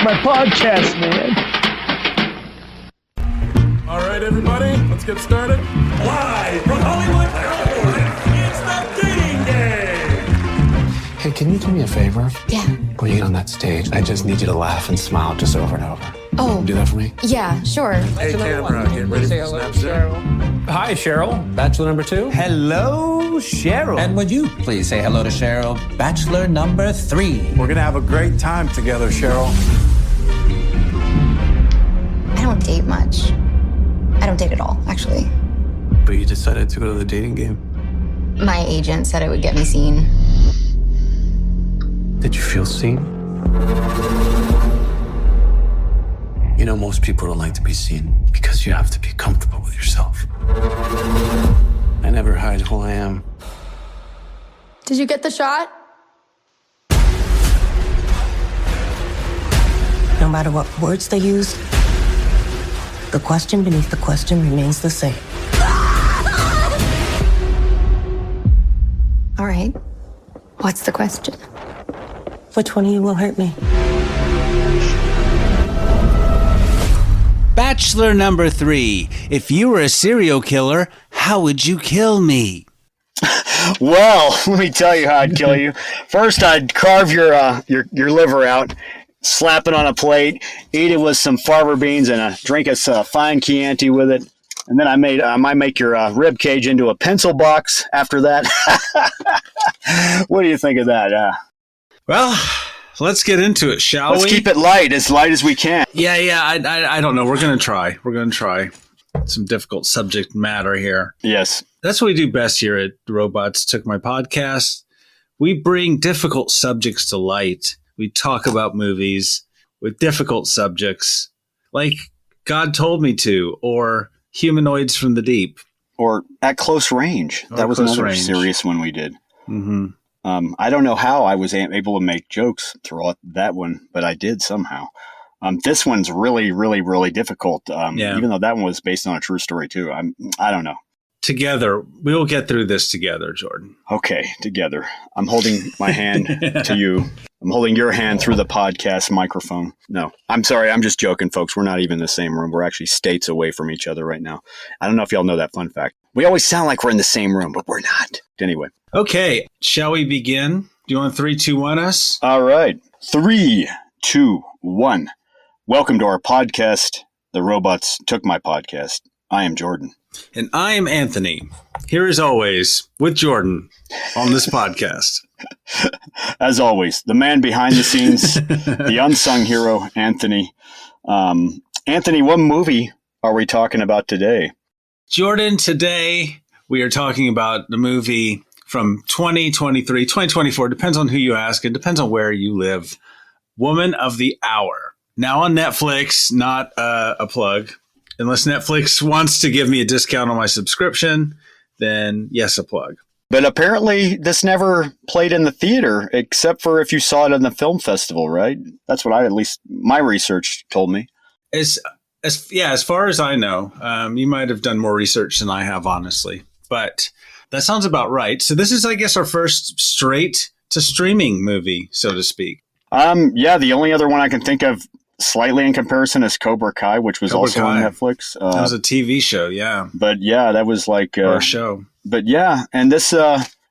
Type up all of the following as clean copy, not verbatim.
took my podcast, man. All right, everybody, let's get started. Live from Hollywood, it's the Dating Game! Hey, can you do me a favor? Yeah. When you get on that stage, I just need you to laugh and smile just over and over. Oh. Do that for me? Yeah, sure. Hey, camera, get ready for snaps there. Hi, Cheryl. Bachelor number 2. Hello, Cheryl. And would you please say hello to Cheryl, Bachelor number 3. We're gonna have a great time together, Cheryl. I don't date much. I don't date at all, actually. But you decided to go to the dating game. My agent said it would get me seen. Did you feel seen? You know, most people don't like to be seen because you have to be comfortable with yourself. I never hide who I am. Did you get the shot? No matter what words they use, the question beneath the question remains the same. All right. What's the question? Which one of you will hurt me? Bachelor number 3. If you were a serial killer, how would you kill me? Well, let me tell you how I'd kill you. First, I'd carve your liver out, slap it on a plate, eat it with some fava beans, and drink us fine Chianti with it. And then I might make your rib cage into a pencil box after that. What do you think of that? Well, let's get into it, shall we? Let's keep it light as we can. Yeah, I don't know. We're going to try. Some difficult subject matter here. Yes. That's what we do best here at Robots Took My Podcast. We bring difficult subjects to light. We talk about movies with difficult subjects, like God Told Me To, or Humanoids from the Deep. Or At Close Range. That was another serious one we did. Mm-hmm. I don't know how I was able to make jokes throughout that one, but I did somehow. This one's really, really, really difficult, even though that one was based on a true story, too. I don't know. Together, we'll get through this together, Jordan. Okay, together. I'm holding my hand to you. I'm holding your hand through the podcast microphone. No, I'm sorry. I'm just joking, folks. We're not even in the same room. We're actually states away from each other right now. I don't know if y'all know that fun fact. We always sound like we're in the same room, but we're not. Anyway. Okay, shall we begin? Do you want 3, 2, 1 us? All right. 3, 2, 1. Welcome to our podcast, The Robots Took My Podcast. I am Jordan. And I am Anthony. Here as always with Jordan on this podcast. As always, the man behind the scenes, the unsung hero, Anthony. Anthony, what movie are we talking about today? Jordan, today we are talking about the movie from 2023, 2024. Depends on who you ask. It depends on where you live. Woman of the Hour. Now on Netflix, not a plug. Unless Netflix wants to give me a discount on my subscription, then yes, a plug. But apparently this never played in the theater, except for if you saw it in the film festival, right? That's what at least my research told me. As far as I know, you might have done more research than I have, honestly. But that sounds about right. So this is, I guess, our first straight to streaming movie, so to speak. Yeah, the only other one I can think of slightly in comparison is Cobra Kai, which was also on Netflix. That was a TV show, yeah. But yeah, that was like or a show. But yeah, and this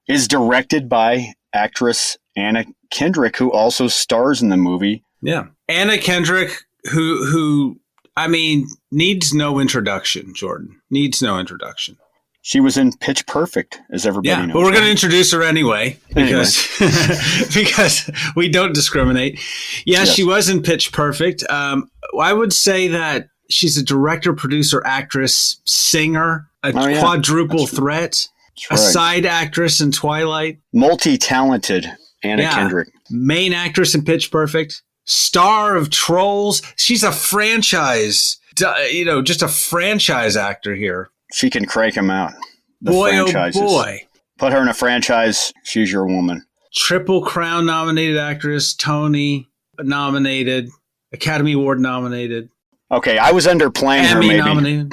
is directed by actress Anna Kendrick, who also stars in the movie. Yeah, Anna Kendrick, who I mean, needs no introduction. Jordan needs no introduction. She was in Pitch Perfect, as everybody knows. But we're going to introduce her anyway because we don't discriminate. Yeah, yes. She was in Pitch Perfect. I would say that she's a director, producer, actress, singer, a quadruple threat, a side actress in Twilight. Multi-talented Anna Kendrick. Main actress in Pitch Perfect. Star of Trolls. She's a franchise, just a franchise actor here. She can crank them out. Boy, franchises. Oh boy. Put her in a franchise, she's your woman. Triple Crown nominated actress, Tony nominated, Academy Award nominated. Okay, I was underplaying her maybe. Nominated.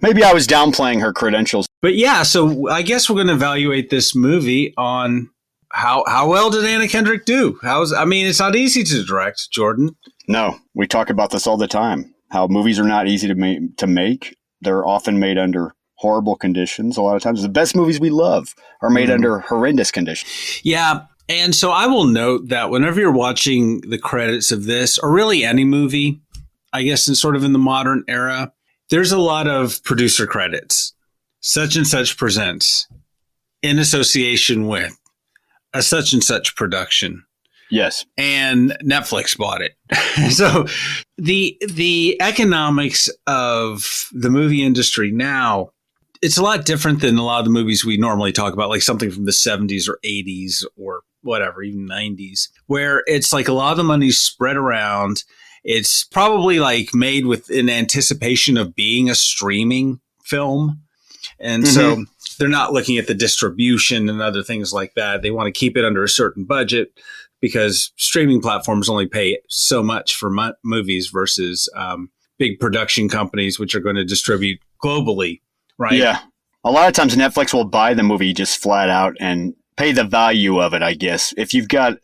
Maybe I was downplaying her credentials. But yeah, so I guess we're going to evaluate this movie on how well did Anna Kendrick do? I mean, it's not easy to direct, Jordan. No, we talk about this all the time. How movies are not easy to make. They're often made under horrible conditions. A lot of times, the best movies we love are made under horrendous conditions. Yeah. And so I will note that whenever you're watching the credits of this, or really any movie, I guess in sort of in the modern era, there's a lot of producer credits. Such and such presents in association with a such and such production. Yes. And Netflix bought it. So the economics of the movie industry now, it's a lot different than a lot of the movies we normally talk about, like something from the 70s or 80s or whatever, even 90s, where it's like a lot of the money's spread around. It's probably like made with in anticipation of being a streaming film. And so they're not looking at the distribution and other things like that. They want to keep it under a certain budget because streaming platforms only pay so much for movies versus big production companies, which are going to distribute globally. Right. Yeah. A lot of times Netflix will buy the movie just flat out and pay the value of it, I guess. If you've got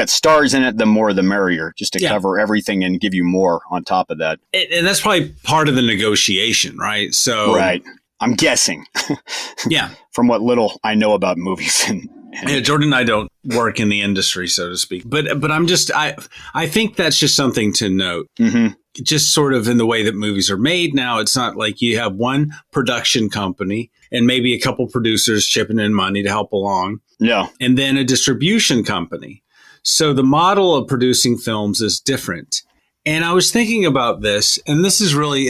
stars in it, the more the merrier, just to cover everything and give you more on top of that. And that's probably part of the negotiation, right? So, right. I'm guessing. Yeah. From what little I know about movies. Yeah, Jordan and I don't work in the industry, so to speak. But I'm just, I think that's just something to note. Mm-hmm. Just sort of in the way that movies are made now. It's not like you have one production company and maybe a couple producers chipping in money to help along. Yeah. And then a distribution company. So the model of producing films is different. And I was thinking about this, and this is really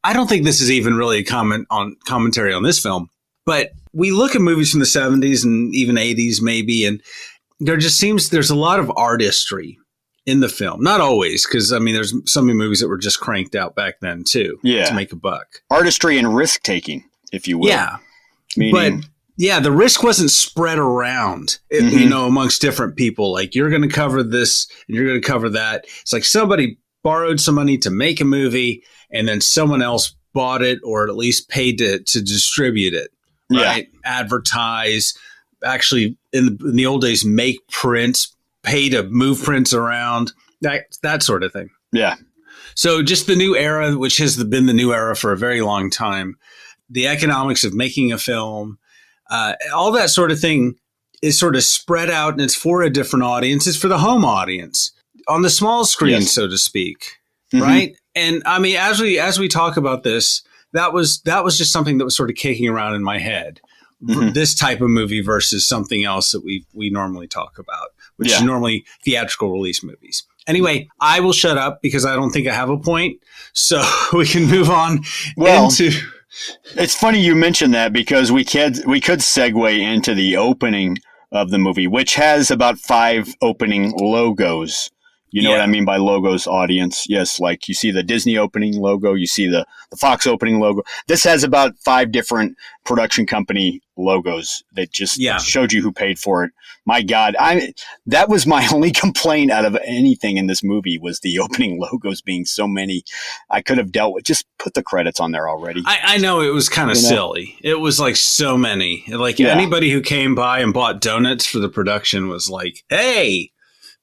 I don't think this is even really a commentary on this film, but we look at movies from the 70s and even 80s maybe, and there just seems there's a lot of artistry in the film. Not always, because I mean, there's so many movies that were just cranked out back then too, to make a buck. Artistry and risk taking, if you will. Yeah, meaning, but yeah, the risk wasn't spread around, amongst different people. Like you're going to cover this and you're going to cover that. It's like somebody borrowed some money to make a movie, and then someone else bought it or at least paid to distribute it. Right, advertise. Actually, in the old days, make prints. Pay to move prints around, that sort of thing. Yeah. So just the new era, which has been the new era for a very long time, the economics of making a film, all that sort of thing is sort of spread out, and it's for a different audience. It's for the home audience on the small screen, so to speak. Mm-hmm. Right. And I mean, as we talk about this, that was just something that was sort of kicking around in my head. Mm-hmm. This type of movie versus something else that we normally talk about, which is normally theatrical release movies. Anyway, I will shut up because I don't think I have a point. So we can move on into. It's funny you mentioned that because we could segue into the opening of the movie, which has about 5 opening logos. You know what I mean by logos, audience? Yes, like you see the Disney opening logo, you see the Fox opening logo. This has about 5 different production company logos that just showed you who paid for it. My God, that was my only complaint out of anything in this movie was the opening logos being so many. I could have dealt with just put the credits on there already. I know it was kind of silly. It was like so many. Like anybody who came by and bought donuts for the production was like, hey,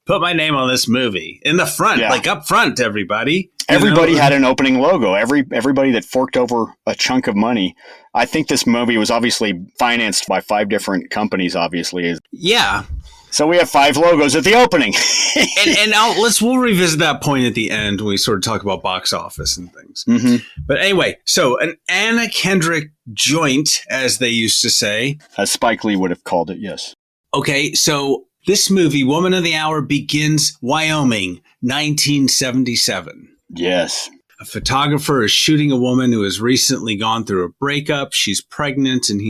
put my name on this movie in the front, like up front, everybody. Everybody had an opening logo. Everybody that forked over a chunk of money. I think this movie was obviously financed by 5 different companies, obviously. Yeah. So we have 5 logos at the opening. and we'll revisit that point at the end when we sort of talk about box office and things. Mm-hmm. But anyway, so an Anna Kendrick joint, as they used to say. As Spike Lee would have called it, yes. Okay, so this movie, Woman of the Hour, begins Wyoming, 1977. Yes. A photographer is shooting a woman who has recently gone through a breakup. She's pregnant, and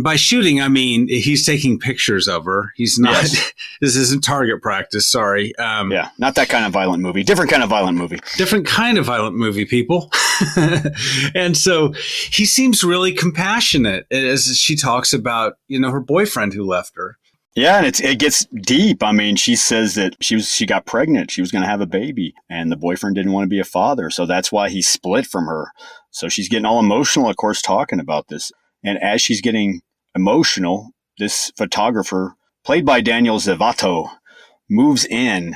by shooting, I mean, he's taking pictures of her. He's not, this isn't target practice, sorry. Not that kind of violent movie. Different kind of violent movie. Different kind of violent movie, people. And so he seems really compassionate as she talks about, her boyfriend who left her. Yeah, and it gets deep. I mean, she says that she got pregnant. She was going to have a baby, and the boyfriend didn't want to be a father, so that's why he split from her. So she's getting all emotional, of course, talking about this. And as she's getting emotional, this photographer, played by Daniel Zavato, moves in.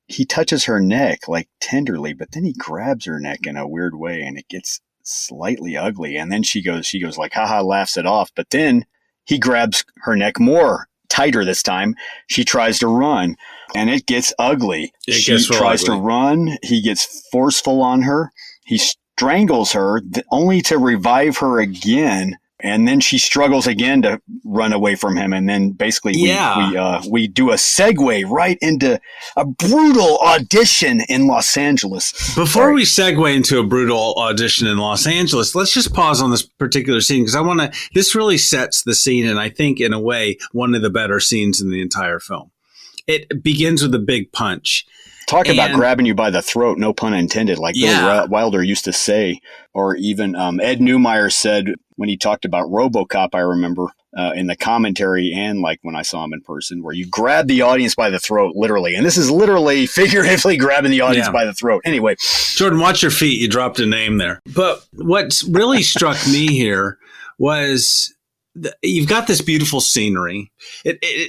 He touches her neck like tenderly, but then he grabs her neck in a weird way and it gets slightly ugly. And then she goes like, haha, laughs it off. But then he grabs her neck more tighter this time. She tries to run and it gets ugly. She tries to run. He gets forceful on her. He strangles her only to revive her again. And then she struggles again to run away from him. And then basically we do a segue right into a brutal audition in Los Angeles. Before we segue into a brutal audition in Los Angeles, let's just pause on this particular scene because this really sets the scene. And I think in a way, one of the better scenes in the entire film. It begins with a big punch. Talk about grabbing you by the throat, no pun intended, like Bill Wilder used to say, or even Ed Neumeyer said when he talked about RoboCop, I remember in the commentary and like when I saw him in person, where you grab the audience by the throat, literally. And this is literally figuratively grabbing the audience by the throat. Anyway. Jordan, watch your feet. You dropped a name there. But what really struck me here was you've got this beautiful scenery.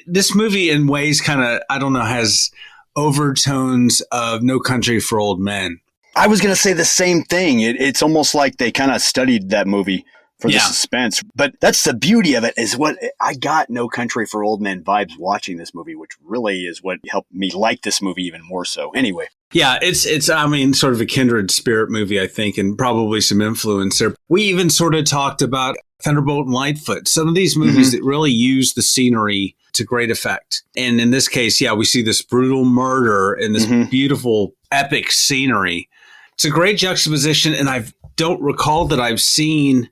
This movie in ways kind of, I don't know, has overtones of No Country for Old Men. I was going to say the same thing. It's almost like they kind of studied that movie for the suspense. But that's the beauty of it, is what I got No Country for Old Men vibes watching this movie, which really is what helped me like this movie even more so. Anyway. Yeah, it's I mean, sort of a kindred spirit movie, I think, and probably some influence there. We even sort of talked about Thunderbolt and Lightfoot, some of these movies that really use the scenery to great effect. And in this case, we see this brutal murder and this beautiful, epic scenery. It's a great juxtaposition, and I don't recall that I've seen,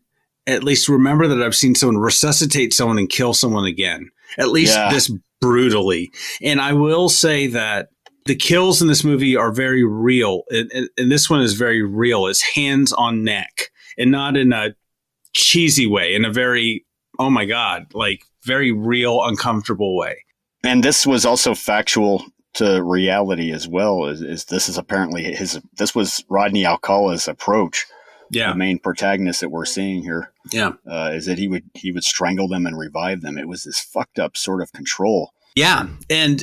at least remember that I've seen someone resuscitate someone and kill someone again, at least this brutally. And I will say that the kills in this movie are very real, and this one is very real. It's hands on neck, and not in a cheesy way, in a very, oh my God, like very real, uncomfortable way. And this was also factual to reality as well. Is this is apparently this was Rodney Alcala's approach. The main protagonist that we're seeing here. Is that he would strangle them and revive them. It was this fucked up sort of control. Yeah. And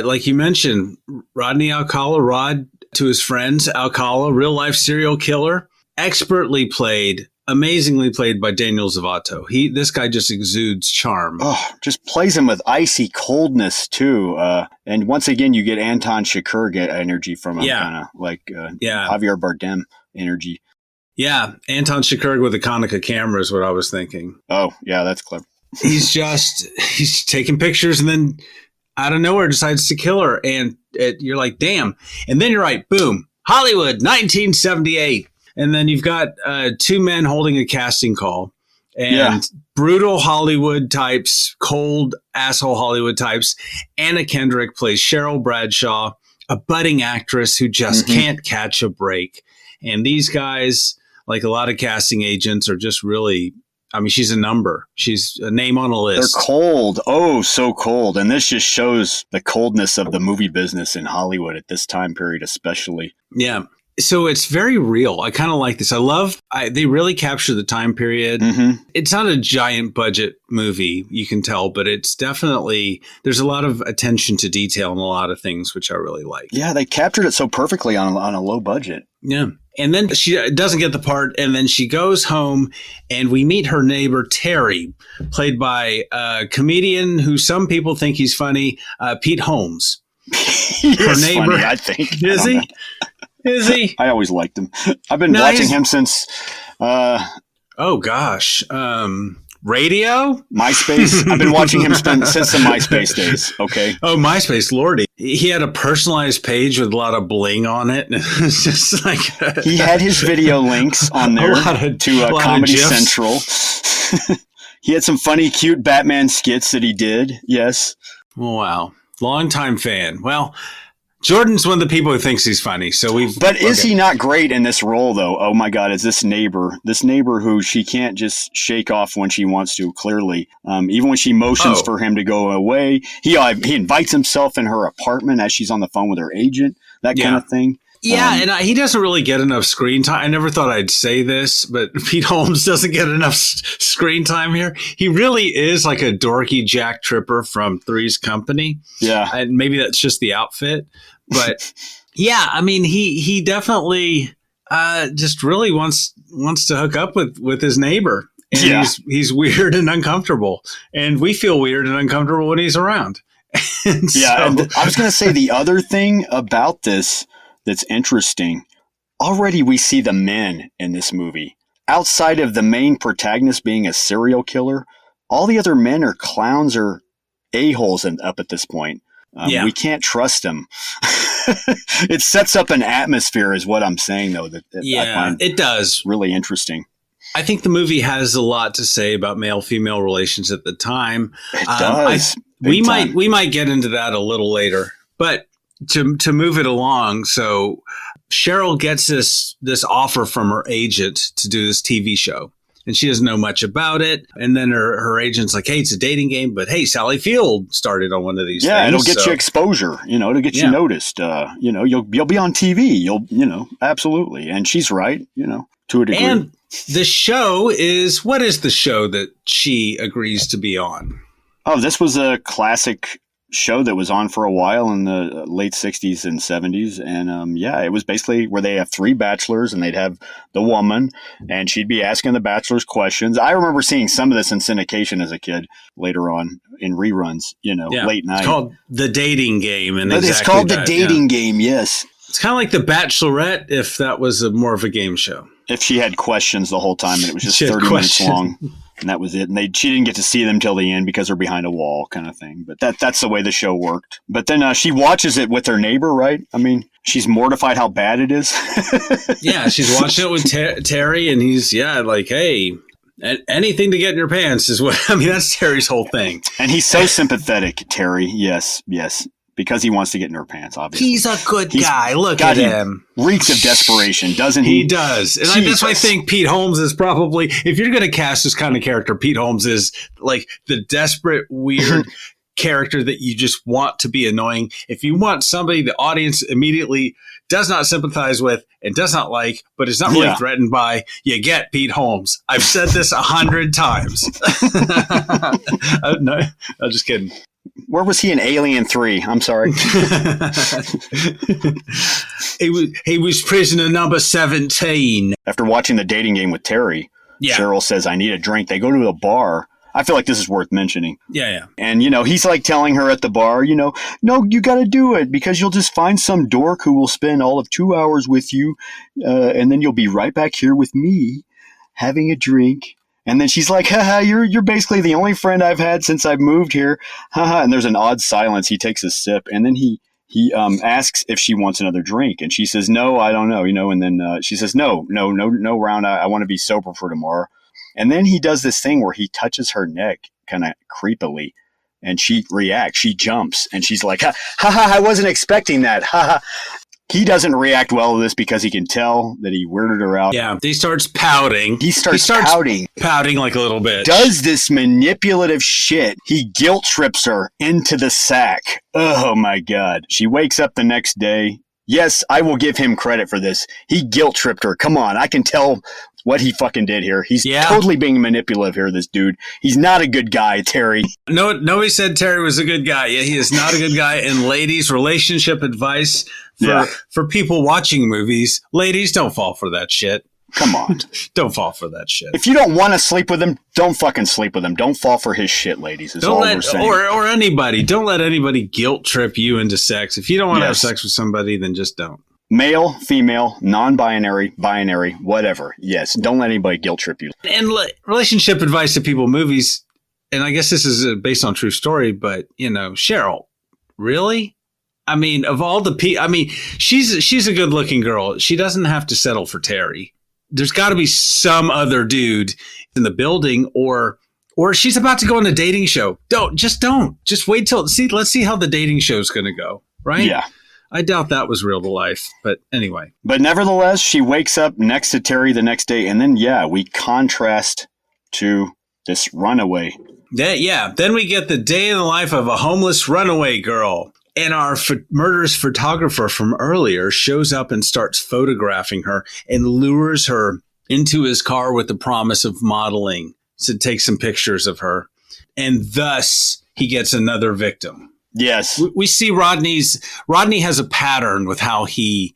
like you mentioned, Rodney Alcala, Rod to his friends, Alcala, real life serial killer, amazingly played by Daniel Zavato. This guy just exudes charm. Oh, just plays him with icy coldness too. And once again, you get Anton Chigurh get energy from him, kind of like Javier Bardem energy. Yeah, Anton Chigurh with a Konica camera is what I was thinking. Oh, yeah, that's clever. he's taking pictures and then out of nowhere decides to kill her. And you're like, damn. And then you're right, boom, Hollywood, 1978. And then you've got two men holding a casting call and brutal Hollywood types, cold asshole Hollywood types. Anna Kendrick plays Cheryl Bradshaw, a budding actress who just can't catch a break. And these guys, like a lot of casting agents, are just really, I mean, she's a number. She's a name on a list. They're cold. Oh, so cold. And this just shows the coldness of the movie business in Hollywood at this time period, especially. Yeah. So it's very real. I kind of like this. They really capture the time period. It's not a giant budget movie, you can tell, but it's definitely, there's a lot of attention to detail and a lot of things, which I really like. Yeah, they captured it so perfectly on a low budget. Yeah. And then she doesn't get the part, and then she goes home, and we meet her neighbor, Terry, played by a comedian who some people think he's funny, Pete Holmes. Her neighbor, funny, I think. Is he? Is he? I always liked him. I've been watching him since... oh, gosh. Radio? MySpace. I've been watching him since the MySpace days. Okay. Oh, MySpace, lordy. He had a personalized page with a lot of bling on it. And it was just like... he had his video links on there to Comedy Central. He had some funny, cute Batman skits that he did. Yes. Oh, wow. Longtime fan. Well... Jordan's one of the people who thinks he's funny, so But is he not great in this role, though? Oh my God, is this neighbor who she can't just shake off when she wants to? Clearly, even when she motions for him to go away, he invites himself in her apartment as she's on the phone with her agent. That kind of thing. Yeah, and he doesn't really get enough screen time. I never thought I'd say this, but Pete Holmes doesn't get enough screen time here. He really is like a dorky Jack Tripper from Three's Company. Yeah. And maybe that's just the outfit. But yeah, I mean, he definitely just really wants to hook up with his neighbor. And he's weird and uncomfortable. And we feel weird and uncomfortable when he's around. And I was going to say the other thing about this that's interesting. Already we see the men in this movie. Outside of the main protagonist being a serial killer, all the other men are clowns or a-holes up at this point. We can't trust them. It sets up an atmosphere is what I'm saying, though, that I find it does. Really interesting. I think the movie has a lot to say about male-female relations at the time. It does. We might get into that a little later, but to move it along. So Cheryl gets this offer from her agent to do this TV show, and she doesn't know much about it. And then her agent's like, "Hey, it's a dating game, but hey, Sally Field started on one of these things. Yeah, it'll get you exposure. It'll get you noticed. You'll be on TV. Absolutely. And she's right. To a degree. And the show is, what is the show that she agrees to be on? Oh, this was a classic show that was on for a while in the late 60s and 70s. And it was basically where they have three bachelors and they'd have the woman and she'd be asking the bachelors questions. I remember seeing some of this in syndication as a kid later on in reruns, late night. It's called The Dating Game. And it's called The Dating Game, yes. It's kind of like The Bachelorette if that was more of a game show. If she had questions the whole time and it was just 30 minutes long. And that was it. And she didn't get to see them till the end because they're behind a wall kind of thing. But that's the way the show worked. But then she watches it with her neighbor, right? I mean, she's mortified how bad it is. Yeah, she's watching it with Terry and he's, like, hey, anything to get in your pants is what, that's Terry's whole thing. And he's so sympathetic, Terry. Yes. Because he wants to get in her pants, obviously. He's a good guy. Look at him. Reeks of desperation, doesn't he? He does. And that's why I think Pete Holmes is probably, if you're going to cast this kind of character, Pete Holmes is like the desperate, weird character that you just want to be annoying. If you want somebody the audience immediately does not sympathize with and does not like, but is not really threatened by, you get Pete Holmes. I've said this 100 times. No, I'm just kidding. Where was he in Alien 3? I'm sorry. He was prisoner number 17. After watching The Dating Game with Terry, Cheryl says, I need a drink. They go to a bar. I feel like this is worth mentioning. Yeah. And, he's like telling her at the bar, no, you got to do it because you'll just find some dork who will spend all of 2 hours with you. And then you'll be right back here with me having a drink. And then she's like, haha, you're basically the only friend I've had since I've moved here. Haha. And there's an odd silence. He takes a sip and then he asks if she wants another drink. And she says, no, I don't know, and then she says, no, Round. I want to be sober for tomorrow. And then he does this thing where he touches her neck kind of creepily and she reacts. She jumps and she's like, I wasn't expecting that. Ha. He doesn't react well to this because he can tell that he weirded her out. Yeah, he starts pouting. He starts pouting. Pouting like a little bitch. Does this manipulative shit. He guilt trips her into the sack. Oh my God. She wakes up the next day. Yes, I will give him credit for this. He guilt tripped her. Come on, I can tell what he fucking did here. He's totally being manipulative here, this dude. He's not a good guy, Terry. No, he said Terry was a good guy. Yeah, he is not a good guy. And ladies, relationship advice for people watching movies. Ladies, don't fall for that shit. Come on. Don't fall for that shit. If you don't want to sleep with him, don't fucking sleep with him. Don't fall for his shit, ladies. Is all we're saying. Or anybody. Don't let anybody guilt trip you into sex. If you don't want to have sex with somebody, then just don't. Male, female, non-binary, binary, whatever. Yes, don't let anybody guilt trip you. And relationship advice to people, movies, and I guess this is based on true story, but, Cheryl, really? I mean, of all the people, she's a good-looking girl. She doesn't have to settle for Terry. There's got to be some other dude in the building, or she's about to go on a dating show. Just wait till let's see how the dating show's going to go, right? Yeah. I doubt that was real to life, but anyway. But nevertheless, she wakes up next to Terry the next day, and then, we contrast to this runaway. Then we get the day in the life of a homeless runaway girl. And our murderous photographer from earlier shows up and starts photographing her and lures her into his car with the promise of modeling to take some pictures of her. And thus he gets another victim. Yes. We see Rodney has a pattern with how he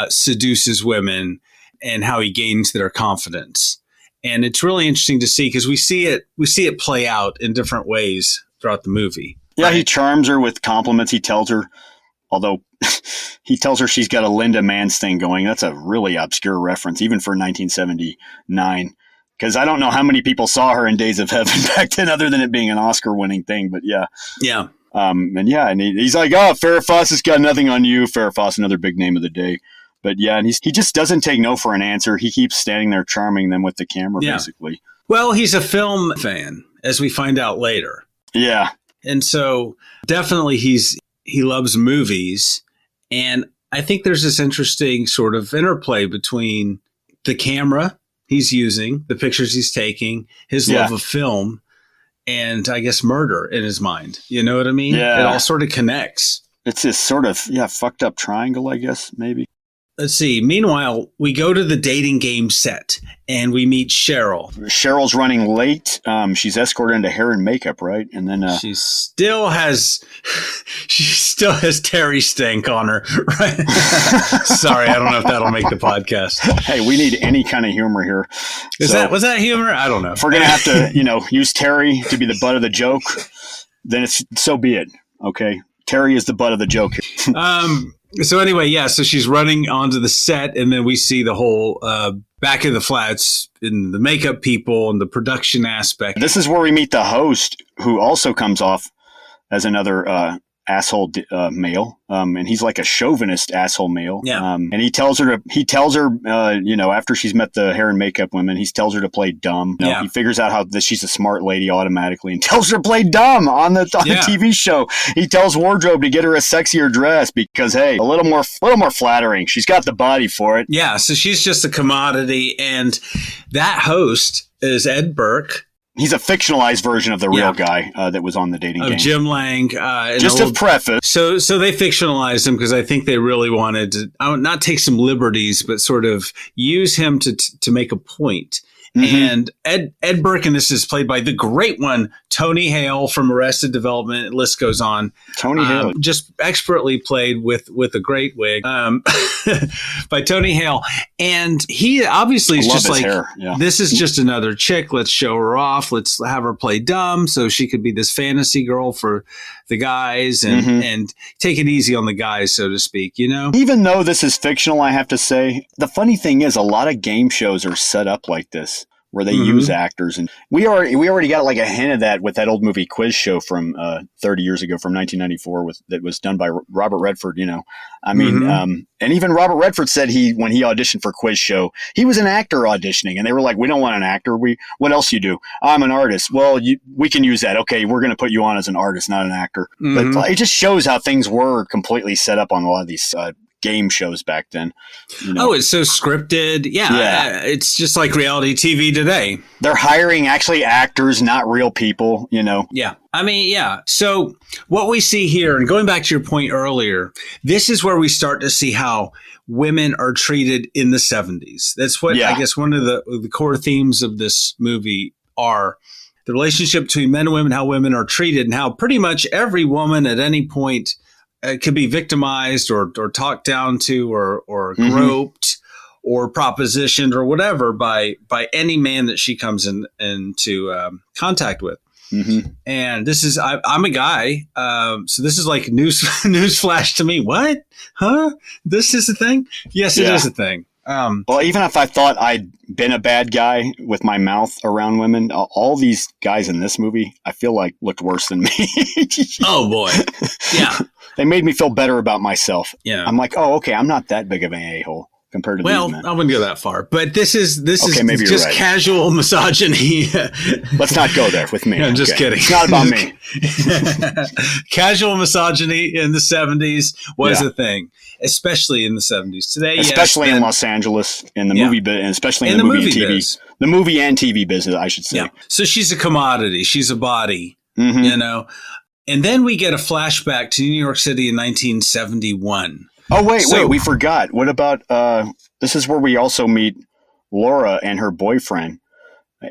seduces women and how he gains their confidence. And it's really interesting to see because we see it play out in different ways throughout the movie. Yeah, right? He charms her with compliments. He tells her, although he tells her she's got a Linda Mans thing going. That's a really obscure reference, even for 1979. Because I don't know how many people saw her in Days of Heaven back then, other than it being an Oscar-winning thing. But yeah. And he's like, oh, Farrah Fawcett's got nothing on you. Farrah Fawcett, another big name of the day. But yeah, and he just doesn't take no for an answer. He keeps standing there charming them with the camera, basically. Well, he's a film fan, as we find out later. Yeah. And so definitely he loves movies. And I think there's this interesting sort of interplay between the camera he's using, the pictures he's taking, his love of film, and I guess murder in his mind. You know what I mean? Yeah. It all sort of connects. It's this sort of, fucked up triangle, I guess, maybe. Let's see. Meanwhile, we go to the dating game set and we meet Cheryl. Cheryl's running late. She's escorted into hair and makeup, right? And then she still has Terry stink on her, right? Sorry, I don't know if that'll make the podcast. Hey, we need any kind of humor here. Was that humor? I don't know. If we're gonna have to, use Terry to be the butt of the joke, then so be it. Okay, Terry is the butt of the joke here. So anyway, so she's running onto the set, and then we see the whole back of the flats and the makeup people and the production aspect. This is where we meet the host, who also comes off as another asshole male, and he's like a chauvinist asshole male. Yeah. And he tells her, after she's met the hair and makeup women, he tells her to play dumb. He figures out how she's a smart lady automatically and tells her to play dumb on the TV show. He tells wardrobe to get her a sexier dress because, hey, a little more flattering. She's got the body for it. Yeah. So she's just a commodity. And that host is Ed Burke. He's a fictionalized version of the real guy that was on the dating game. Jim Lang. Just a preface. So they fictionalized him because I think they really wanted to not take some liberties, but sort of use him to make a point. Mm-hmm. And Ed Burke, and this is played by the great one, Tony Hale from Arrested Development. The list goes on. Tony Hale. Just expertly played with a great wig by Tony Hale. And he obviously is just like, this is just another chick. Let's show her off. Let's have her play dumb so she could be this fantasy girl for the guys and take it easy on the guys, so to speak, Even though this is fictional, I have to say, the funny thing is a lot of game shows are set up like this, where they use actors. And we already got like a hint of that with that old movie Quiz Show from 30 years ago, from 1994, that was done by Robert Redford, and even Robert Redford said when he auditioned for Quiz Show, he was an actor auditioning, and they were like, we don't want an actor. What else you do? I'm an artist. Well, we can use that. Okay, we're going to put you on as an artist, not an actor. But it just shows how things were completely set up on a lot of these game shows back then. Oh, it's so scripted. Yeah. It's just like reality TV today. They're hiring actually actors, not real people, Yeah. I mean, yeah. So what we see here, and going back to your point earlier, this is where we start to see how women are treated in the 70s. That's what I guess one of the core themes of this movie are the relationship between men and women, how women are treated, and how pretty much every woman at any point could be victimized or talked down to or groped or propositioned or whatever by any man that she comes into contact with. Mm-hmm. And this is I'm a guy, so this is like news flash to me. What? Huh? This is a thing? Yes, it is a thing. Well, even if I thought I'd been a bad guy with my mouth around women, all these guys in this movie, I feel like looked worse than me. Oh boy, yeah. They made me feel better about myself. Yeah, I'm like, oh, okay, I'm not that big of an a-hole compared to these men. I wouldn't go that far, but this is maybe just right. Casual misogyny. Let's not go there with me. I'm just kidding. It's not about me. Casual misogyny in the 70s was a thing, especially in the 70s. Today, especially in Los Angeles, in the movie, and especially in the movie and TV, biz. The movie and TV business, I should say. Yeah. So she's a commodity. She's a body. Mm-hmm. And then we get a flashback to New York City in 1971. Oh, wait, we forgot. What about, this is where we also meet Laura and her boyfriend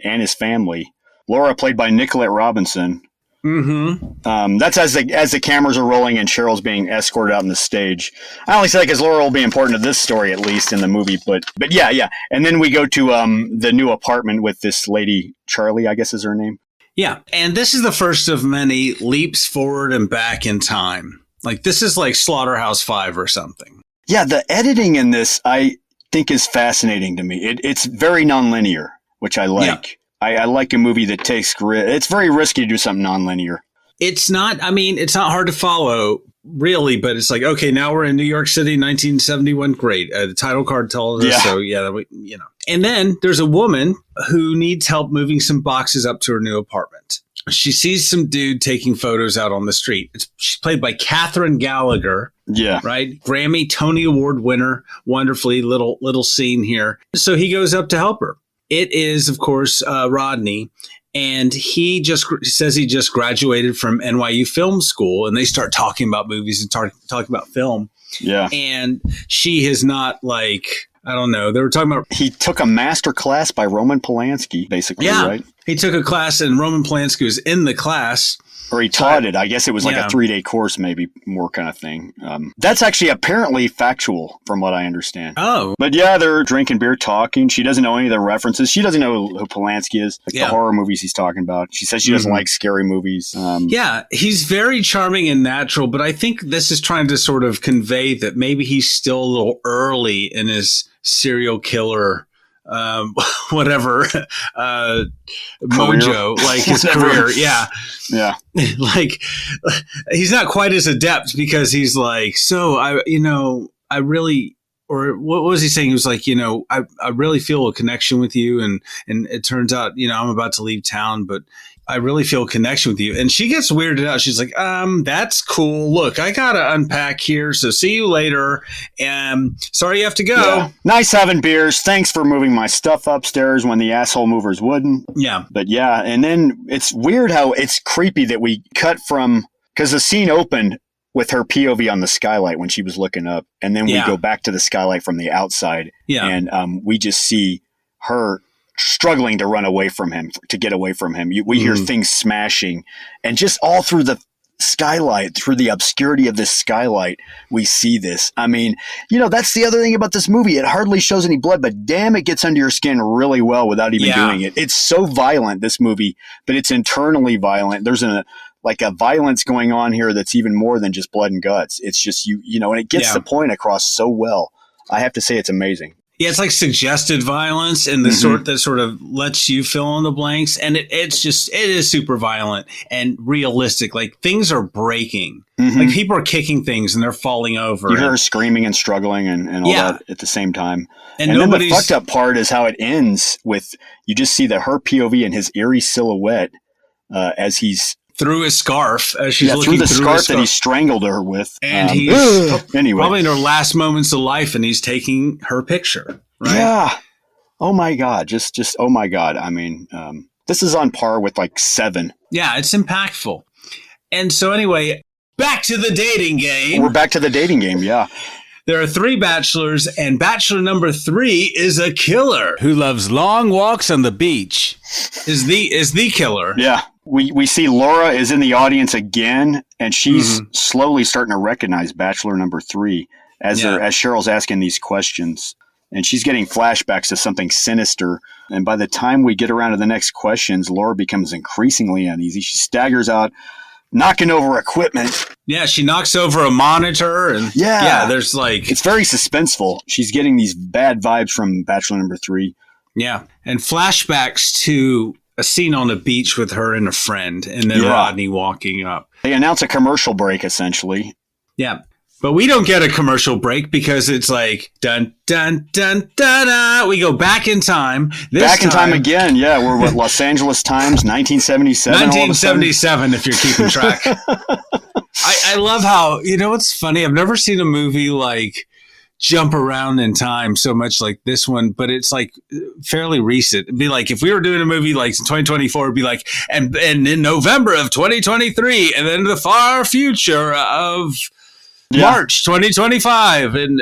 and his family. Laura, played by Nicolette Robinson. Mm-hmm. That's as the cameras are rolling and Cheryl's being escorted out on the stage. I only say that because Laura will be important to this story, at least in the movie. But yeah. And then we go to the new apartment with this lady, Charlie, I guess is her name. Yeah. And this is the first of many leaps forward and back in time. Like, this is like Slaughterhouse-5 or something. Yeah, the editing in this, I think, is fascinating to me. It's very nonlinear, which I like. Yeah. I like a movie that takes it's very risky to do something nonlinear. It's not hard to follow, really, but it's like, okay, now we're in New York City, 1971. Great. The title card tells us. Yeah. So, yeah, And then there's a woman who needs help moving some boxes up to her new apartment. She sees some dude taking photos out on the street. She's played by Catherine Gallagher. Yeah. Right? Grammy, Tony Award winner. Wonderfully little scene here. So he goes up to help her. It is, of course, Rodney. And he just says he just graduated from NYU Film School. And they start talking about movies and talking about film. Yeah. And she is not like, I don't know. They were talking about. He took a master class by Roman Polanski, basically, right? He took a class and Roman Polanski was in the class. Or he taught it. I guess it was like a 3-day course, maybe more kind of thing. That's actually apparently factual from what I understand. Oh. But yeah, they're drinking beer, talking. She doesn't know any of the references. She doesn't know who Polanski is, like the horror movies he's talking about. She says she doesn't like scary movies. Yeah, he's very charming and natural, but I think this is trying to sort of convey that maybe he's still a little early in his serial killer whatever mojo, like his career. Yeah. Like, he's not quite as adept because he's like, so I really, or what was he saying? He was like, I really feel a connection with you. And it turns out, I'm about to leave town, but I really feel a connection with you. And she gets weirded out. She's like, that's cool. Look, I got to unpack here. So see you later. Sorry you have to go. Yeah. Nice having beers. Thanks for moving my stuff upstairs when the asshole movers wouldn't. Yeah. But yeah. And then it's weird how it's creepy that we cut from, because the scene opened with her POV on the skylight when she was looking up. And then we go back to the skylight from the outside. Yeah. And we just see her struggling to run away from him, to get away from him. We hear things smashing, and just all through the skylight, through the obscurity of this skylight, we see this. I mean, that's the other thing about this movie. It hardly shows any blood, but damn, it gets under your skin really well without even doing it. It's so violent, this movie, but it's internally violent. There's a violence going on here that's even more than just blood and guts. It's just, and it gets the point across so well. I have to say it's amazing. Yeah, it's like suggested violence and the sort that sort of lets you fill in the blanks. And it is super violent and realistic. Like, things are breaking. Like, people are kicking things and they're falling over. You hear her screaming and struggling and all that at the same time. And then the fucked up part is how it ends with, you just see her POV and his eerie silhouette as he's through his scarf, as she's looking through the scarf that he strangled her with. And he's probably in her last moments of life, and he's taking her picture, right? Yeah. Oh, my God. Just oh, my God. I mean, this is on par with, like, Seven. Yeah, it's impactful. And so anyway, back to the dating game. We're back to the dating game, yeah. There are 3 bachelors, and bachelor number 3 is a killer who loves long walks on the beach. Is the killer. Yeah. We see Laura is in the audience again, and she's slowly starting to recognize bachelor number 3 as Cheryl's asking these questions. And she's getting flashbacks to something sinister. And by the time we get around to the next questions, Laura becomes increasingly uneasy. She staggers out, knocking over equipment. Yeah, she knocks over a monitor. And there's like... It's very suspenseful. She's getting these bad vibes from bachelor number 3. Yeah, and flashbacks to a scene on the beach with her and a friend, and then Rodney walking up. They announce a commercial break, essentially. Yeah, but we don't get a commercial break because it's like, dun, dun, dun, dun, dun. We go back in time. Back in time again, yeah. We're what, Los Angeles Times, 1977? 1977, if you're keeping track. I love how, what's funny? I've never seen a movie like jump around in time so much like this one, but it's like fairly recent. It'd be like if we were doing a movie like 2024, it'd be like, and in November of 2023, and then the far future of March 2025. And,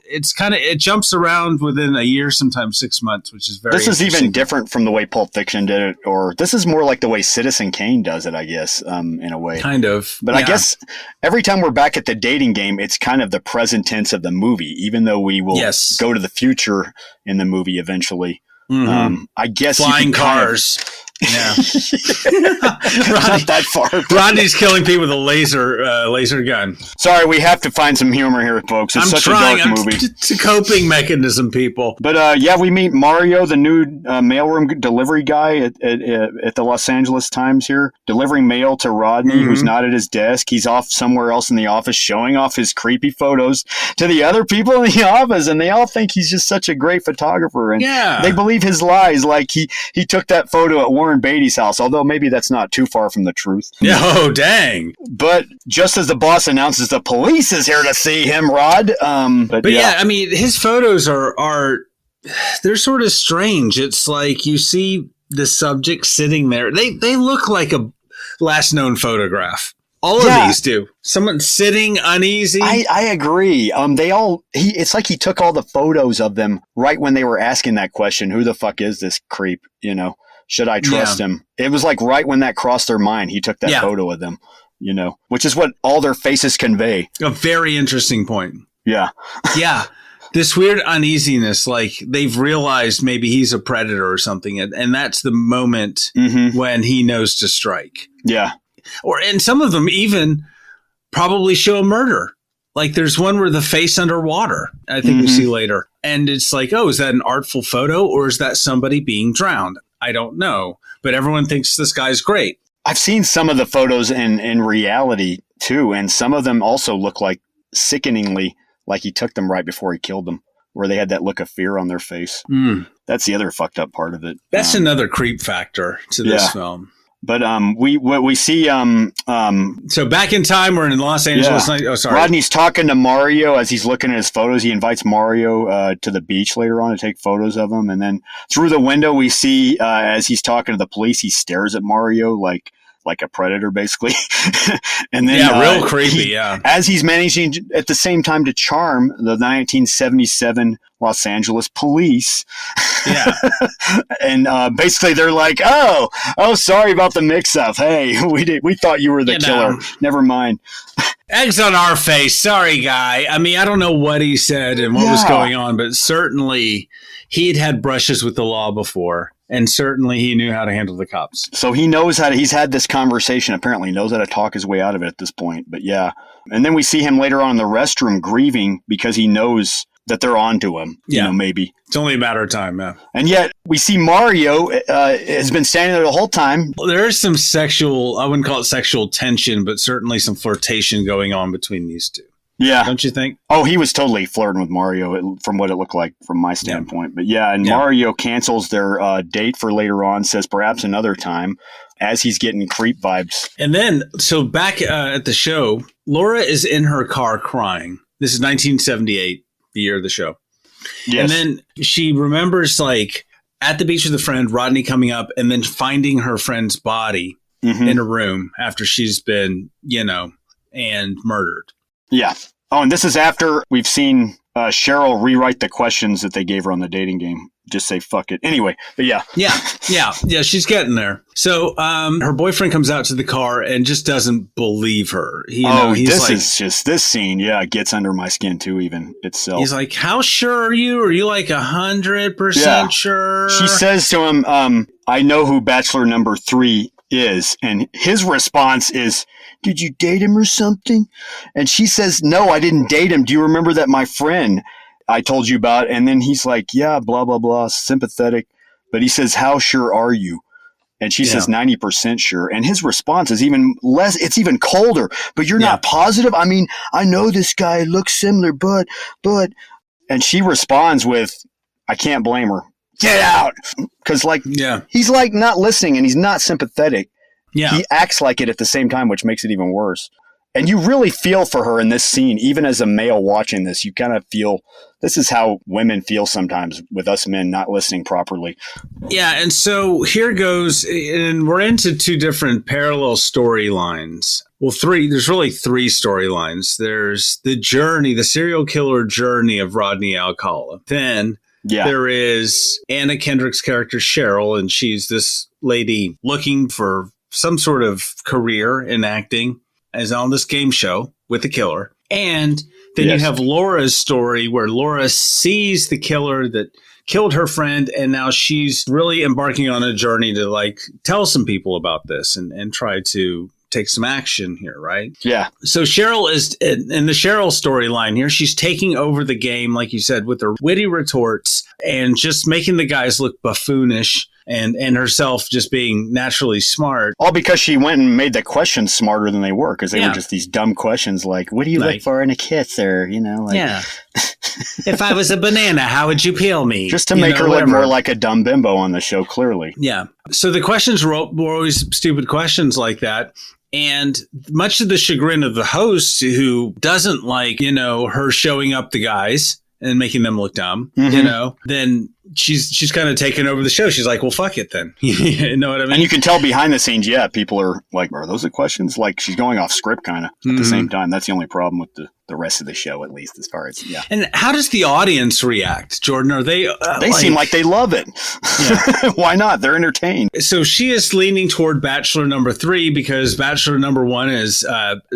it's kind of, it jumps around within a year, sometimes 6 months, which is very This is even interesting. different from the way Pulp Fiction did it, or this is more like the way Citizen Kane does it, I guess, in a way. Kind of. But I guess every time we're back at the dating game, it's kind of the present tense of the movie, even though we will go to the future in the movie eventually. I guess flying cars. Yeah. Not that far. Rodney's killing people with a laser gun. Sorry, we have to find some humor here, folks. It's such a dark movie. It's a coping mechanism, people. But we meet Mario, the new mailroom delivery guy at the Los Angeles Times here, delivering mail to Rodney, who's not at his desk. He's off somewhere else in the office, showing off his creepy photos to the other people in the office, and they all think he's just such a great photographer, and they believe his lies. Like he took that photo at Warren Beatty's house, although maybe that's not too far from the truth. Oh, dang. But just as the boss announces the police is here to see him, Rod. But yeah, I mean, his photos are they're sort of strange. It's like you see the subject sitting there. They look like a last known photograph. All of these do. Someone sitting uneasy. I agree. It's like he took all the photos of them right when they were asking that question, who the fuck is this creep? Should I trust him? It was like right when that crossed their mind, he took that photo of them, which is what all their faces convey. A very interesting point. Yeah. Yeah. This weird uneasiness, like they've realized maybe he's a predator or something. And that's the moment when he knows to strike. Yeah. And some of them even probably show a murder. Like there's one where the face underwater, I think we see later. And it's like, oh, is that an artful photo or is that somebody being drowned? I don't know. But everyone thinks this guy's great. I've seen some of the photos in reality too. And some of them also look like sickeningly like he took them right before he killed them, where they had that look of fear on their face. That's the other fucked up part of it. That's another creep factor to this film. But we see so back in time, we're in Los Angeles. Oh, sorry. Rodney's talking to Mario as he's looking at his photos. He invites Mario to the beach later on to take photos of him, and then through the window we see as he's talking to the police, he stares at Mario like a predator, basically. And then real creepy. As he's managing at the same time to charm the 1977 Los Angeles police. Yeah. And basically they're like, oh, sorry about the mix-up. Hey, we thought you were the killer. Never mind. Eggs on our face. Sorry, guy. I mean, I don't know what he said and what was going on, but certainly he'd had brushes with the law before. And certainly he knew how to handle the cops. So he knows he's had this conversation, apparently knows how to talk his way out of it at this point. But yeah. And then we see him later on in the restroom grieving because he knows that they're onto him. Maybe. It's only a matter of time, yeah. And yet we see Mario has been standing there the whole time. Well, there is some sexual, I wouldn't call it sexual tension, but certainly some flirtation going on between these two. Yeah. Don't you think? Oh, he was totally flirting with Mario from what it looked like from my standpoint. But Mario cancels their date for later on, says perhaps another time, as he's getting creep vibes. And then, so back at the show, Laura is in her car crying. This is 1978, the year of the show. Yes. And then she remembers, like, at the beach with a friend, Rodney coming up, and then finding her friend's body in a room after she's been, and murdered. Yeah. Oh, and this is after we've seen Cheryl rewrite the questions that they gave her on the dating game. Just say fuck it. Anyway, but yeah. Yeah, she's getting there. So her boyfriend comes out to the car and just doesn't believe her. This scene, gets under my skin too, even itself. He's like, how sure are you? Are you like 100% sure? She says to him, I know who bachelor number 3 is. And his response is, did you date him or something? And she says, no, I didn't date him. Do you remember that my friend I told you about? And then he's like, yeah, blah, blah, blah, sympathetic. But he says, how sure are you? And she says 90% sure. And his response is even less, it's even colder. But you're not positive? I mean, I know this guy looks similar, but. And she responds with, I can't blame her. Get out. Because he's like not listening and he's not sympathetic. Yeah. He acts like it at the same time, which makes it even worse. And you really feel for her in this scene, even as a male watching this. You kind of feel this is how women feel sometimes with us men not listening properly. Yeah, and so here goes, and we're into two different parallel storylines. Well, three. There's really three storylines. There's the journey, the serial killer journey of Rodney Alcala. Then there is Anna Kendrick's character, Cheryl, and she's this lady looking for some sort of career in acting as on this game show with the killer. And then you have Laura's story where Laura sees the killer that killed her friend, and now she's really embarking on a journey to like tell some people about this and try to take some action here, right? Yeah. So Cheryl is in the Cheryl storyline here. She's taking over the game, like you said, with her witty retorts and just making the guys look buffoonish and herself just being naturally smart. All because she went and made the questions smarter than they were, because they were just these dumb questions like, what do you look for in a kiss? Or, you know, like, if I was a banana, how would you peel me? Just to make her look more like a dumb bimbo on the show, clearly. Yeah. So the questions were always stupid questions like that. And much to the chagrin of the host, who doesn't like, you know, her showing up the guys and making them look dumb, you know, then she's kind of taken over the show. She's like, well, fuck it then. You know what I mean? And you can tell behind the scenes, people are like, are those the questions? Like, she's going off script kind of at the same time. That's the only problem with the rest of the show, at least as far as, And how does the audience react, Jordan? Are they they seem like they love it. Yeah. Why not? They're entertained. So she is leaning toward Bachelor number 3 because Bachelor number 1 is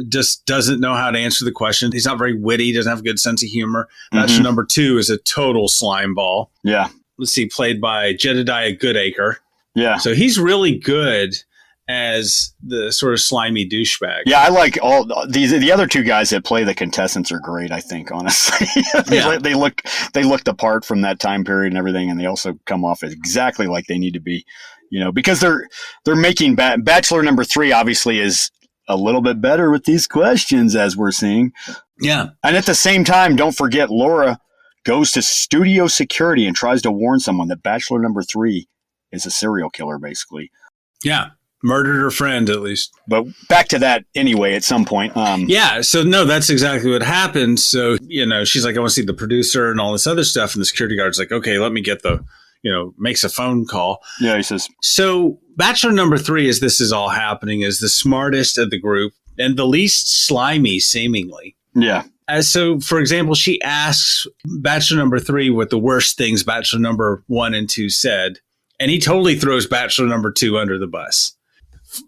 just doesn't know how to answer the question. He's not very witty, doesn't have a good sense of humor. Bachelor number 2 is a total slime ball. Yeah. Let's see, played by Jedediah Goodacre. Yeah. So he's really good as the sort of slimy douchebag. Yeah, I like all these. The other two guys that play the contestants are great, I think, honestly. They look the part from that time period and everything, and they also come off exactly like they need to be, you know, because they're making Bachelor number 3 obviously is a little bit better with these questions, as we're seeing. Yeah. And at the same time, don't forget, Laura goes to studio security and tries to warn someone that Bachelor number 3 is a serial killer, basically. Yeah. Murdered her friend, at least. But back to that anyway at some point. Yeah. So, no, that's exactly what happened. So, you know, she's like, I want to see the producer and all this other stuff. And the security guard's like, okay, let me get makes a phone call. Yeah, he says. So Bachelor number 3, as this is all happening, is the smartest of the group and the least slimy, seemingly. Yeah. So, for example, she asks Bachelor number 3 what the worst things Bachelor number 1 and 2 said, and he totally throws Bachelor number 2 under the bus,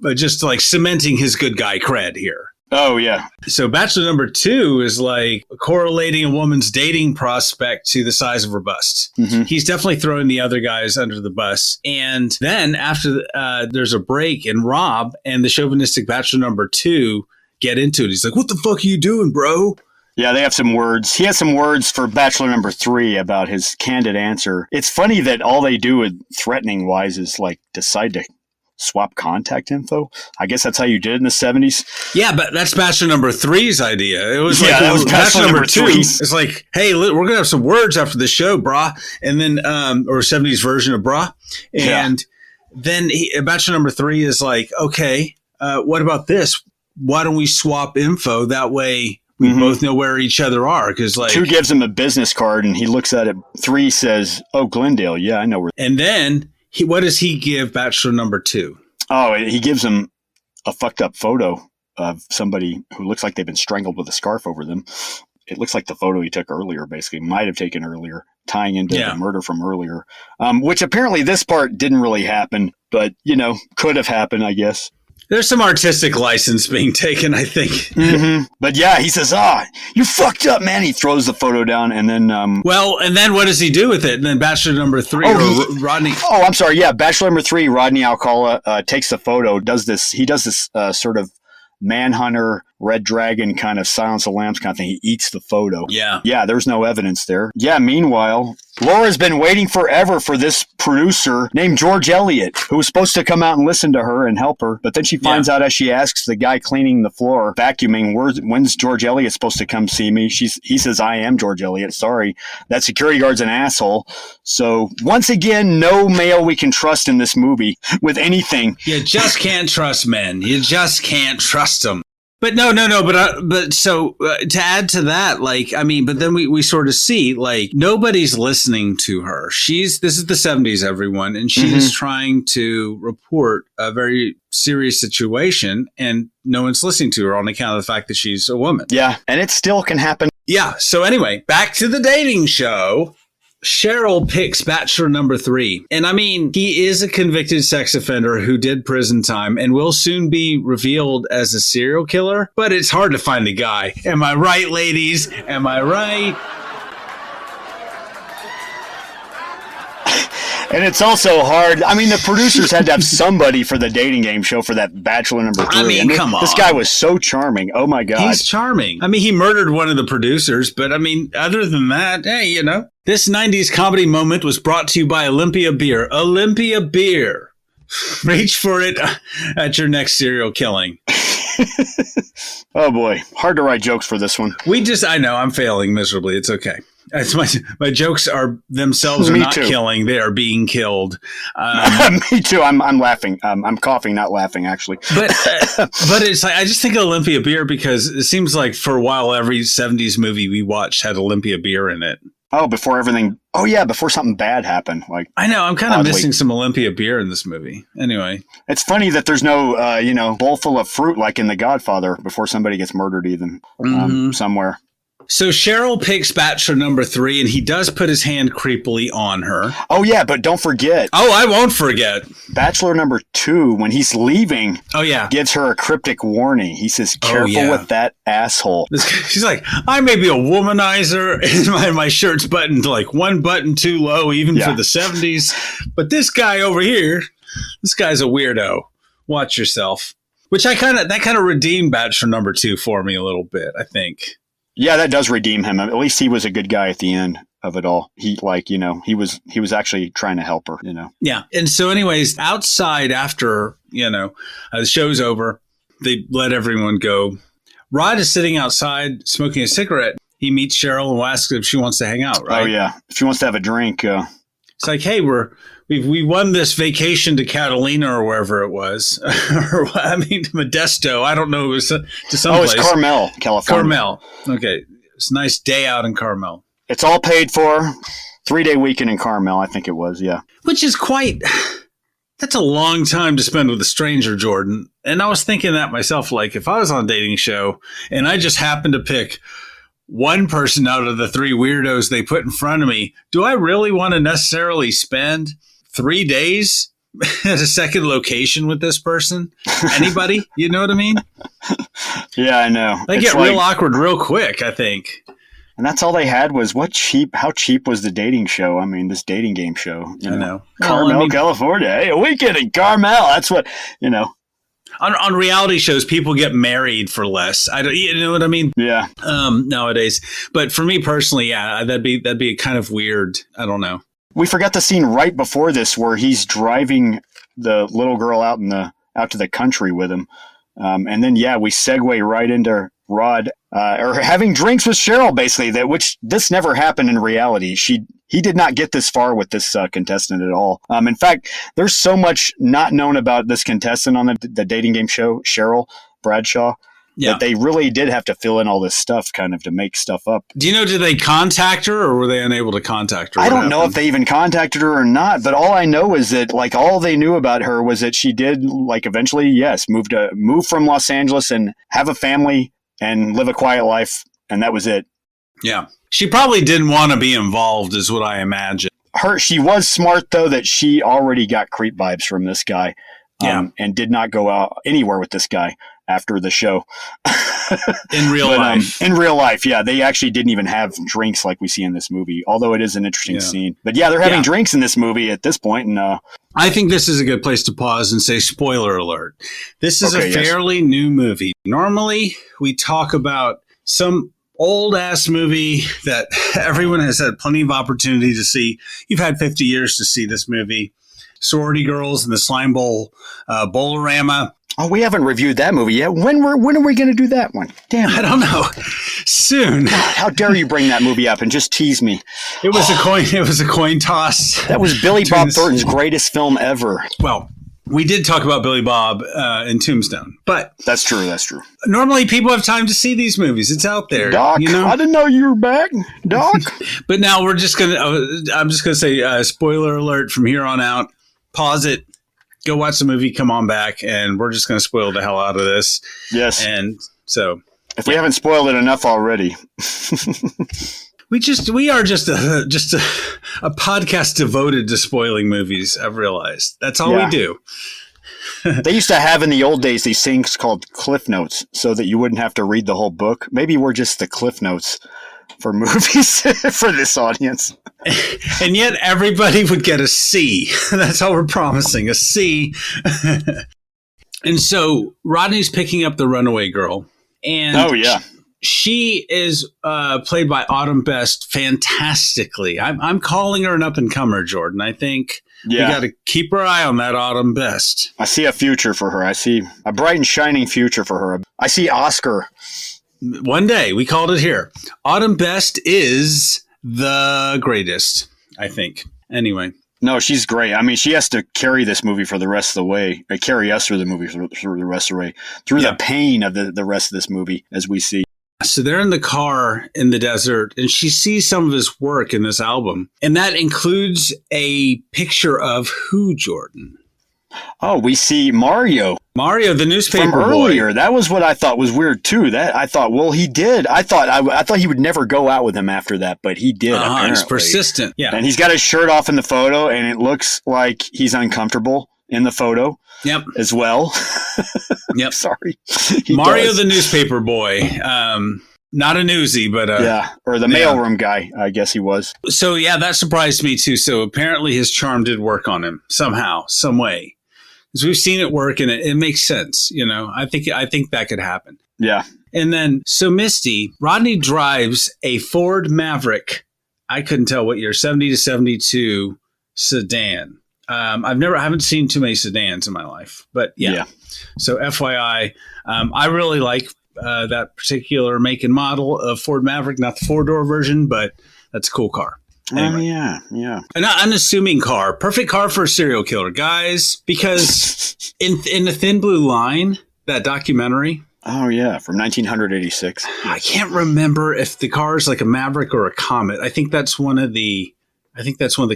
but just like cementing his good guy cred here. Oh, yeah. So Bachelor number 2 is like correlating a woman's dating prospect to the size of her bust. He's definitely throwing the other guys under the bus. And then after there's a break, and Rob and the chauvinistic Bachelor number 2 get into it. He's like, what the fuck are you doing, bro? Yeah, they have some words. He has some words for Bachelor number 3 about his candid answer. It's funny that all they do with threatening wise is like decide to swap contact info. I guess that's how you did in the 70s. Yeah, but that's Bachelor number 3's idea. It was that was Bachelor number 2. 3. It's like, hey, we're going to have some words after the show, brah. And then, or 70s version of brah. And then Bachelor number 3 is like, okay, what about this? Why don't we swap info? That way we both know where each other are. Because like 2 gives him a business card and he looks at it. 3 says, oh, Glendale. Yeah, I know where. And then what does he give Bachelor number 2? Oh, he gives him a fucked up photo of somebody who looks like they've been strangled with a scarf over them. It looks like the photo he took earlier, basically, might have taken earlier, tying into the murder from earlier, which apparently this part didn't really happen, but, you know, could have happened, I guess. There's some artistic license being taken, I think. But yeah, he says, you fucked up, man. He throws the photo down and then... well, and then what does he do with it? And then Bachelor number 3, Rodney... Oh, I'm sorry. Yeah, Bachelor number 3, Rodney Alcala, takes the photo, he does this sort of Manhunter, Red Dragon kind of Silence of the Lambs kind of thing. He eats the photo. Yeah, there's no evidence there. Yeah, meanwhile, Laura's been waiting forever for this producer named George Eliot, who was supposed to come out and listen to her and help her. But then she finds out as she asks the guy cleaning the floor, vacuuming, when's George Eliot supposed to come see me? He says, I am George Eliot. Sorry. That security guard's an asshole. So once again, no male we can trust in this movie with anything. You just can't trust men. You just can't trust them. But no. But so to add to that, like, I mean, but then we sort of see like nobody's listening to her. This is the 70s, everyone, and she's trying to report a very serious situation, and no one's listening to her on account of the fact that she's a woman. Yeah, and it still can happen. Yeah. So anyway, back to the dating show. Cheryl picks bachelor number 3. And I mean, he is a convicted sex offender who did prison time and will soon be revealed as a serial killer. But it's hard to find a guy. Am I right, ladies? Am I right? And it's also hard. I mean, the producers had to have somebody for the dating game show for that bachelor number 3. I mean, come on. This guy was so charming. Oh, my God. He's charming. I mean, he murdered one of the producers. But I mean, other than that, hey, you know. This 90s comedy moment was brought to you by Olympia Beer. Olympia Beer. Reach for it at your next serial killing. Oh, boy. Hard to write jokes for this one. I know, I'm failing miserably. It's okay. It's my jokes are themselves are Me not too. killing. They are being killed. Me too. I'm laughing. I'm coughing, not laughing, actually. But it's like, I just think of Olympia Beer because it seems like for a while, every 70s movie we watched had Olympia Beer in it. Oh, before something bad happened. Like, I know, I'm kind of oddly. missing some Olympia Beer in this movie. Anyway. It's funny that there's no, bowl full of fruit like in The Godfather before somebody gets murdered even somewhere. So Cheryl picks bachelor number 3, and he does put his hand creepily on her. Oh, yeah, but don't forget. Oh, I won't forget. Bachelor number 2, when he's leaving, gives her a cryptic warning. He says, careful with that asshole. She's like, I may be a womanizer, and my shirt's buttoned like one button too low, even for the 70s. But this guy over here, this guy's a weirdo. Watch yourself. Which that kind of redeemed bachelor number 2 for me a little bit, I think. Yeah, that does redeem him. At least he was a good guy at the end of it all. He was actually trying to help her, Yeah. And so anyways, outside after, the show's over, they let everyone go. Rod is sitting outside smoking a cigarette. He meets Cheryl and asks if she wants to hang out, right? Oh, yeah. If she wants to have a drink. It's like, hey, we won this vacation to Catalina or wherever it was. Modesto. I don't know. It was to someplace. Oh, it's Carmel, California. Carmel. Okay. It's a nice day out in Carmel. It's all paid for. 3-day weekend in Carmel, I think it was, yeah. Which is that's a long time to spend with a stranger, Jordan. And I was thinking that myself, like if I was on a dating show and I just happened to pick one person out of the 3 weirdos they put in front of me, do I really want to necessarily spend 3 days at a second location with this person? Anybody? You know what I mean? Yeah, I know. They get real awkward real quick, I think. And that's all they had was how cheap was the dating show? I mean, this dating game show. I know. Carmel, California. Hey, a weekend in Carmel. That's what, On reality shows, people get married for less. You know what I mean? Yeah. Nowadays. But for me personally, yeah, that'd be kind of weird. I don't know. We forgot the scene right before this where he's driving the little girl out to the country with him. And then, we segue right into Rod or having drinks with Cheryl, basically, which this never happened in reality. He did not get this far with this contestant at all. In fact, there's so much not known about this contestant on the dating game show, Cheryl Bradshaw, that they really did have to fill in all this stuff kind of to make stuff up. Do you know, did they contact her or were they unable to contact her? I don't know if they even contacted her or not, but all I know is that all they knew about her was that she did eventually, yes, move from Los Angeles and have a family and live a quiet life. And that was it. Yeah. She probably didn't want to be involved is what I imagine. She was smart though, that she already got creep vibes from this guy and did not go out anywhere with this guy after the show. In real life. In real life, yeah. They actually didn't even have drinks like we see in this movie, although it is an interesting scene. But yeah, they're having drinks in this movie at this point. And I think this is a good place to pause and say spoiler alert. This is a fairly new movie. Normally, we talk about some old-ass movie that everyone has had plenty of opportunity to see. You've had 50 years to see this movie. Sorority Girls and the Slime Bowl, Bowl-orama. Oh, we haven't reviewed that movie yet. When are we going to do that one? Damn it. I don't know. Soon. God, how dare you bring that movie up and just tease me? It was a coin toss. That was Billy Bob Thornton's greatest film ever. Well, We did talk about Billy Bob in Tombstone, but That's true. That's true. normally people have time to see these movies. It's out there, Doc, you know. I didn't know you were back, Doc. But now I'm just gonna say spoiler alert from here on out. Pause it, go watch the movie, come on back, and we're just gonna spoil the hell out of this. Yes. And so If we haven't spoiled it enough already. we are just a podcast devoted to spoiling movies. I've realized that's all Yeah. we do. They used to have in the old days these things called Cliff Notes so that you wouldn't have to read the whole book. Maybe we're just the Cliff Notes for movies for this audience. And yet everybody would get a C. That's all we're promising, a C. And so Rodney's picking up the runaway girl. And Oh, yeah. she is played by Autumn Best fantastically. I'm calling her an up-and-comer, Jordan. I think we got to keep our eye on that Autumn Best. I see a future for her. I see a bright and shining future for her. I see Oscar. One day, we called it here. Autumn Best is the greatest, I think. Anyway. No, she's great. I mean, she has to carry this movie for the rest of the way, carry us through the movie through the rest of the way, through the pain of the rest of this movie, as we see. So they're in the car in the desert, and she sees some of his work in this album. And that includes a picture of who, Jordan? Oh, we see Mario. Mario, the newspaper From boy. earlier. That was what I thought was weird, too. That I thought, well, he did. I thought he would never go out with him after that, but he did, apparently. He's persistent. Yeah. And he's got his shirt off in the photo, and it looks like he's uncomfortable in the photo as well. Yep. Sorry. He Mario, does. the newspaper boy. Not a newsie, but or the mailroom guy, I guess he was. So yeah, that surprised me too. So apparently his charm did work on him somehow, some way. Because we've seen it work, and it makes sense. You know, I think that could happen. Yeah. And then, so Misty, Rodney drives a Ford Maverick. I couldn't tell what year, 70 to 72 sedan. I haven't seen too many sedans in my life, but yeah. So FYI, I really like that particular make and model of Ford Maverick, not the 4-door version, but that's a cool car. Anyway. Yeah. An unassuming car. Perfect car for a serial killer, guys. Because in The Thin Blue Line, that documentary. Oh, yeah, from 1986. I can't remember if the car is like a Maverick or a Comet. I think that's one of the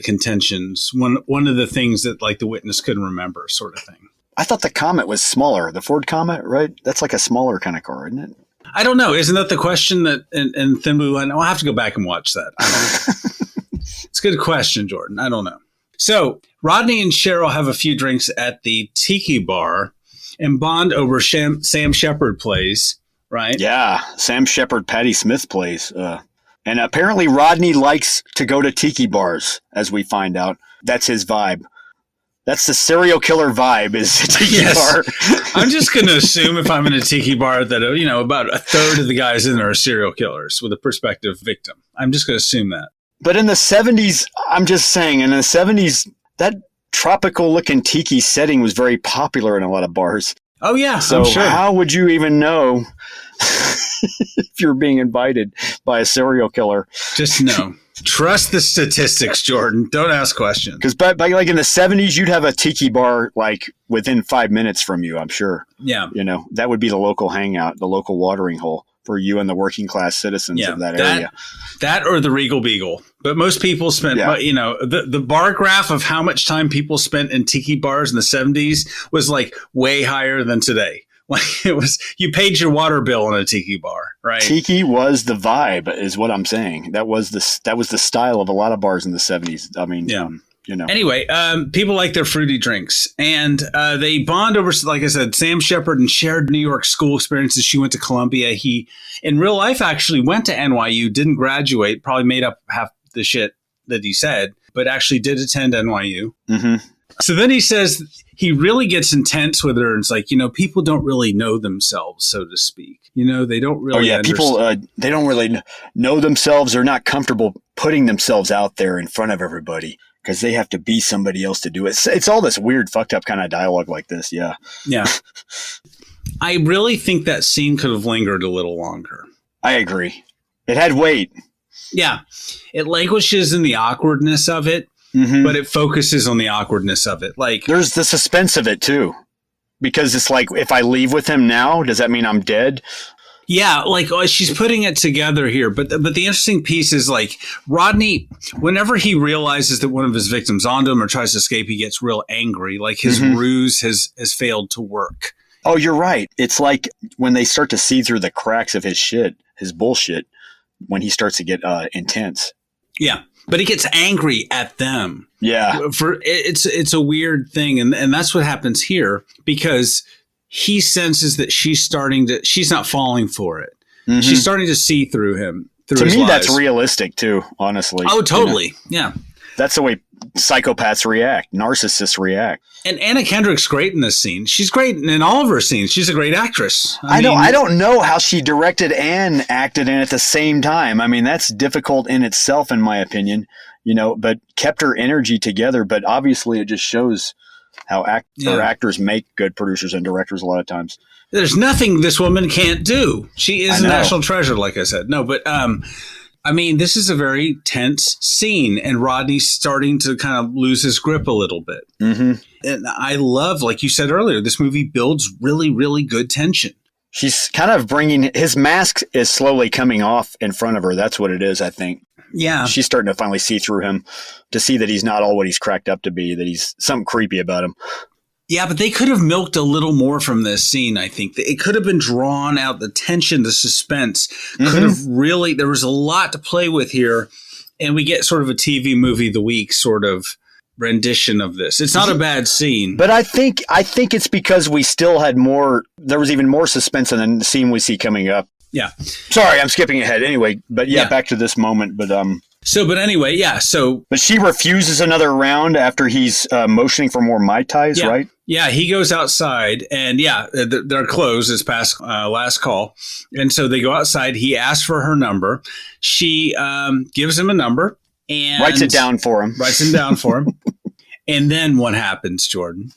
contentions. One of the things that like the witness couldn't remember, sort of thing. I thought the Comet was smaller. The Ford Comet, right? That's like a smaller kind of car, isn't it? I don't know. Isn't that the question that in Thin Blue Line? I'll have to go back and watch that. I don't know. It's a good question, Jordan. I don't know. So Rodney and Cheryl have a few drinks at the Tiki Bar, and bond over Sam Shepard plays, right? Yeah, Sam Shepard, Patti Smith plays. And apparently Rodney likes to go to Tiki bars, as we find out. That's his vibe. That's the serial killer vibe, is a Tiki bar. I'm just going to assume if I'm in a Tiki bar that, about a third of the guys in there are serial killers with a prospective victim. I'm just going to assume that. But in the 70s, I'm just saying, in the 70s, that tropical-looking tiki setting was very popular in a lot of bars. Oh, yeah, so I'm sure. How would you even know if you're being invited by a serial killer? Just know. Trust the statistics, Jordan. Don't ask questions. Because by like in the 70s, you'd have a tiki bar like within 5 minutes from you, I'm sure. Yeah. That would be the local hangout, the local watering hole for you and the working class citizens of that area. That or the Regal Beagle. But most people spent, the bar graph of how much time people spent in tiki bars in the 70s was like way higher than today. Like it was, you paid your water bill in a tiki bar, right? Tiki was the vibe, is what I'm saying. That was the style of a lot of bars in the 70s. I mean, Anyway, people like their fruity drinks, and they bond over, like I said, Sam Shepard and shared New York school experiences. She went to Columbia. He, in real life, actually went to NYU, didn't graduate, probably made up half the shit that he said, but actually did attend NYU. Mm-hmm. So then he says he really gets intense with her. And it's like, people don't really know themselves, so to speak. They don't really people, they don't really know themselves or not comfortable putting themselves out there in front of everybody because they have to be somebody else to do it. It's all this weird, fucked up kind of dialogue like this. Yeah. Yeah. I really think that scene could have lingered a little longer. I agree. It had weight. Yeah. It languishes in the awkwardness of it. but it focuses on the awkwardness of it. Like, There's the suspense of it too, because it's like, if I leave with him now, does that mean I'm dead? yeah, like she's putting it together here. But the interesting piece is like Rodney, whenever he realizes that one of his victims onto him or tries to escape, he gets real angry. Like his ruse has failed to work. Oh, you're right. It's like when they start to see through the cracks of his shit, his bullshit, when he starts to get intense. Yeah. But he gets angry at them. Yeah. It's a weird thing. And that's what happens here, because he senses that she's not falling for it. She's starting to see through him. Through his lies. That's realistic too, honestly. Oh, totally. Yeah. That's the way psychopaths react, narcissists react. And Anna Kendrick's great in this scene. She's great in all of her scenes. She's a great actress. I don't know how she directed and acted in at the same time. I mean, that's difficult in itself, in my opinion, but kept her energy together. But obviously it just shows how actors make good producers and directors a lot of times. There's nothing this woman can't do. She is a national treasure, like I said. No, but I mean, this is a very tense scene, and Rodney's starting to kind of lose his grip a little bit. And I love, like you said earlier, this movie builds really, really good tension. She's kind of his mask is slowly coming off in front of her. That's what it is, I think. Yeah. She's starting to finally see through him, to see that he's not all what he's cracked up to be, that he's something creepy about him. Yeah, but they could have milked a little more from this scene, I think. It could have been drawn out, the tension, the suspense. Could have really, there was a lot to play with here. And we get sort of a TV movie of the week sort of rendition of this. It's not a bad scene. But I think it's because we still had there was even more suspense in the scene we see coming up. Yeah. Sorry, I'm skipping ahead anyway. But back to this moment. But But she refuses another round after he's motioning for more Mai Tais, right? Yeah, he goes outside, and they're closed. It's past last call. And so they go outside. He asks for her number. She gives him a number and writes it down for him. And then what happens, Jordan?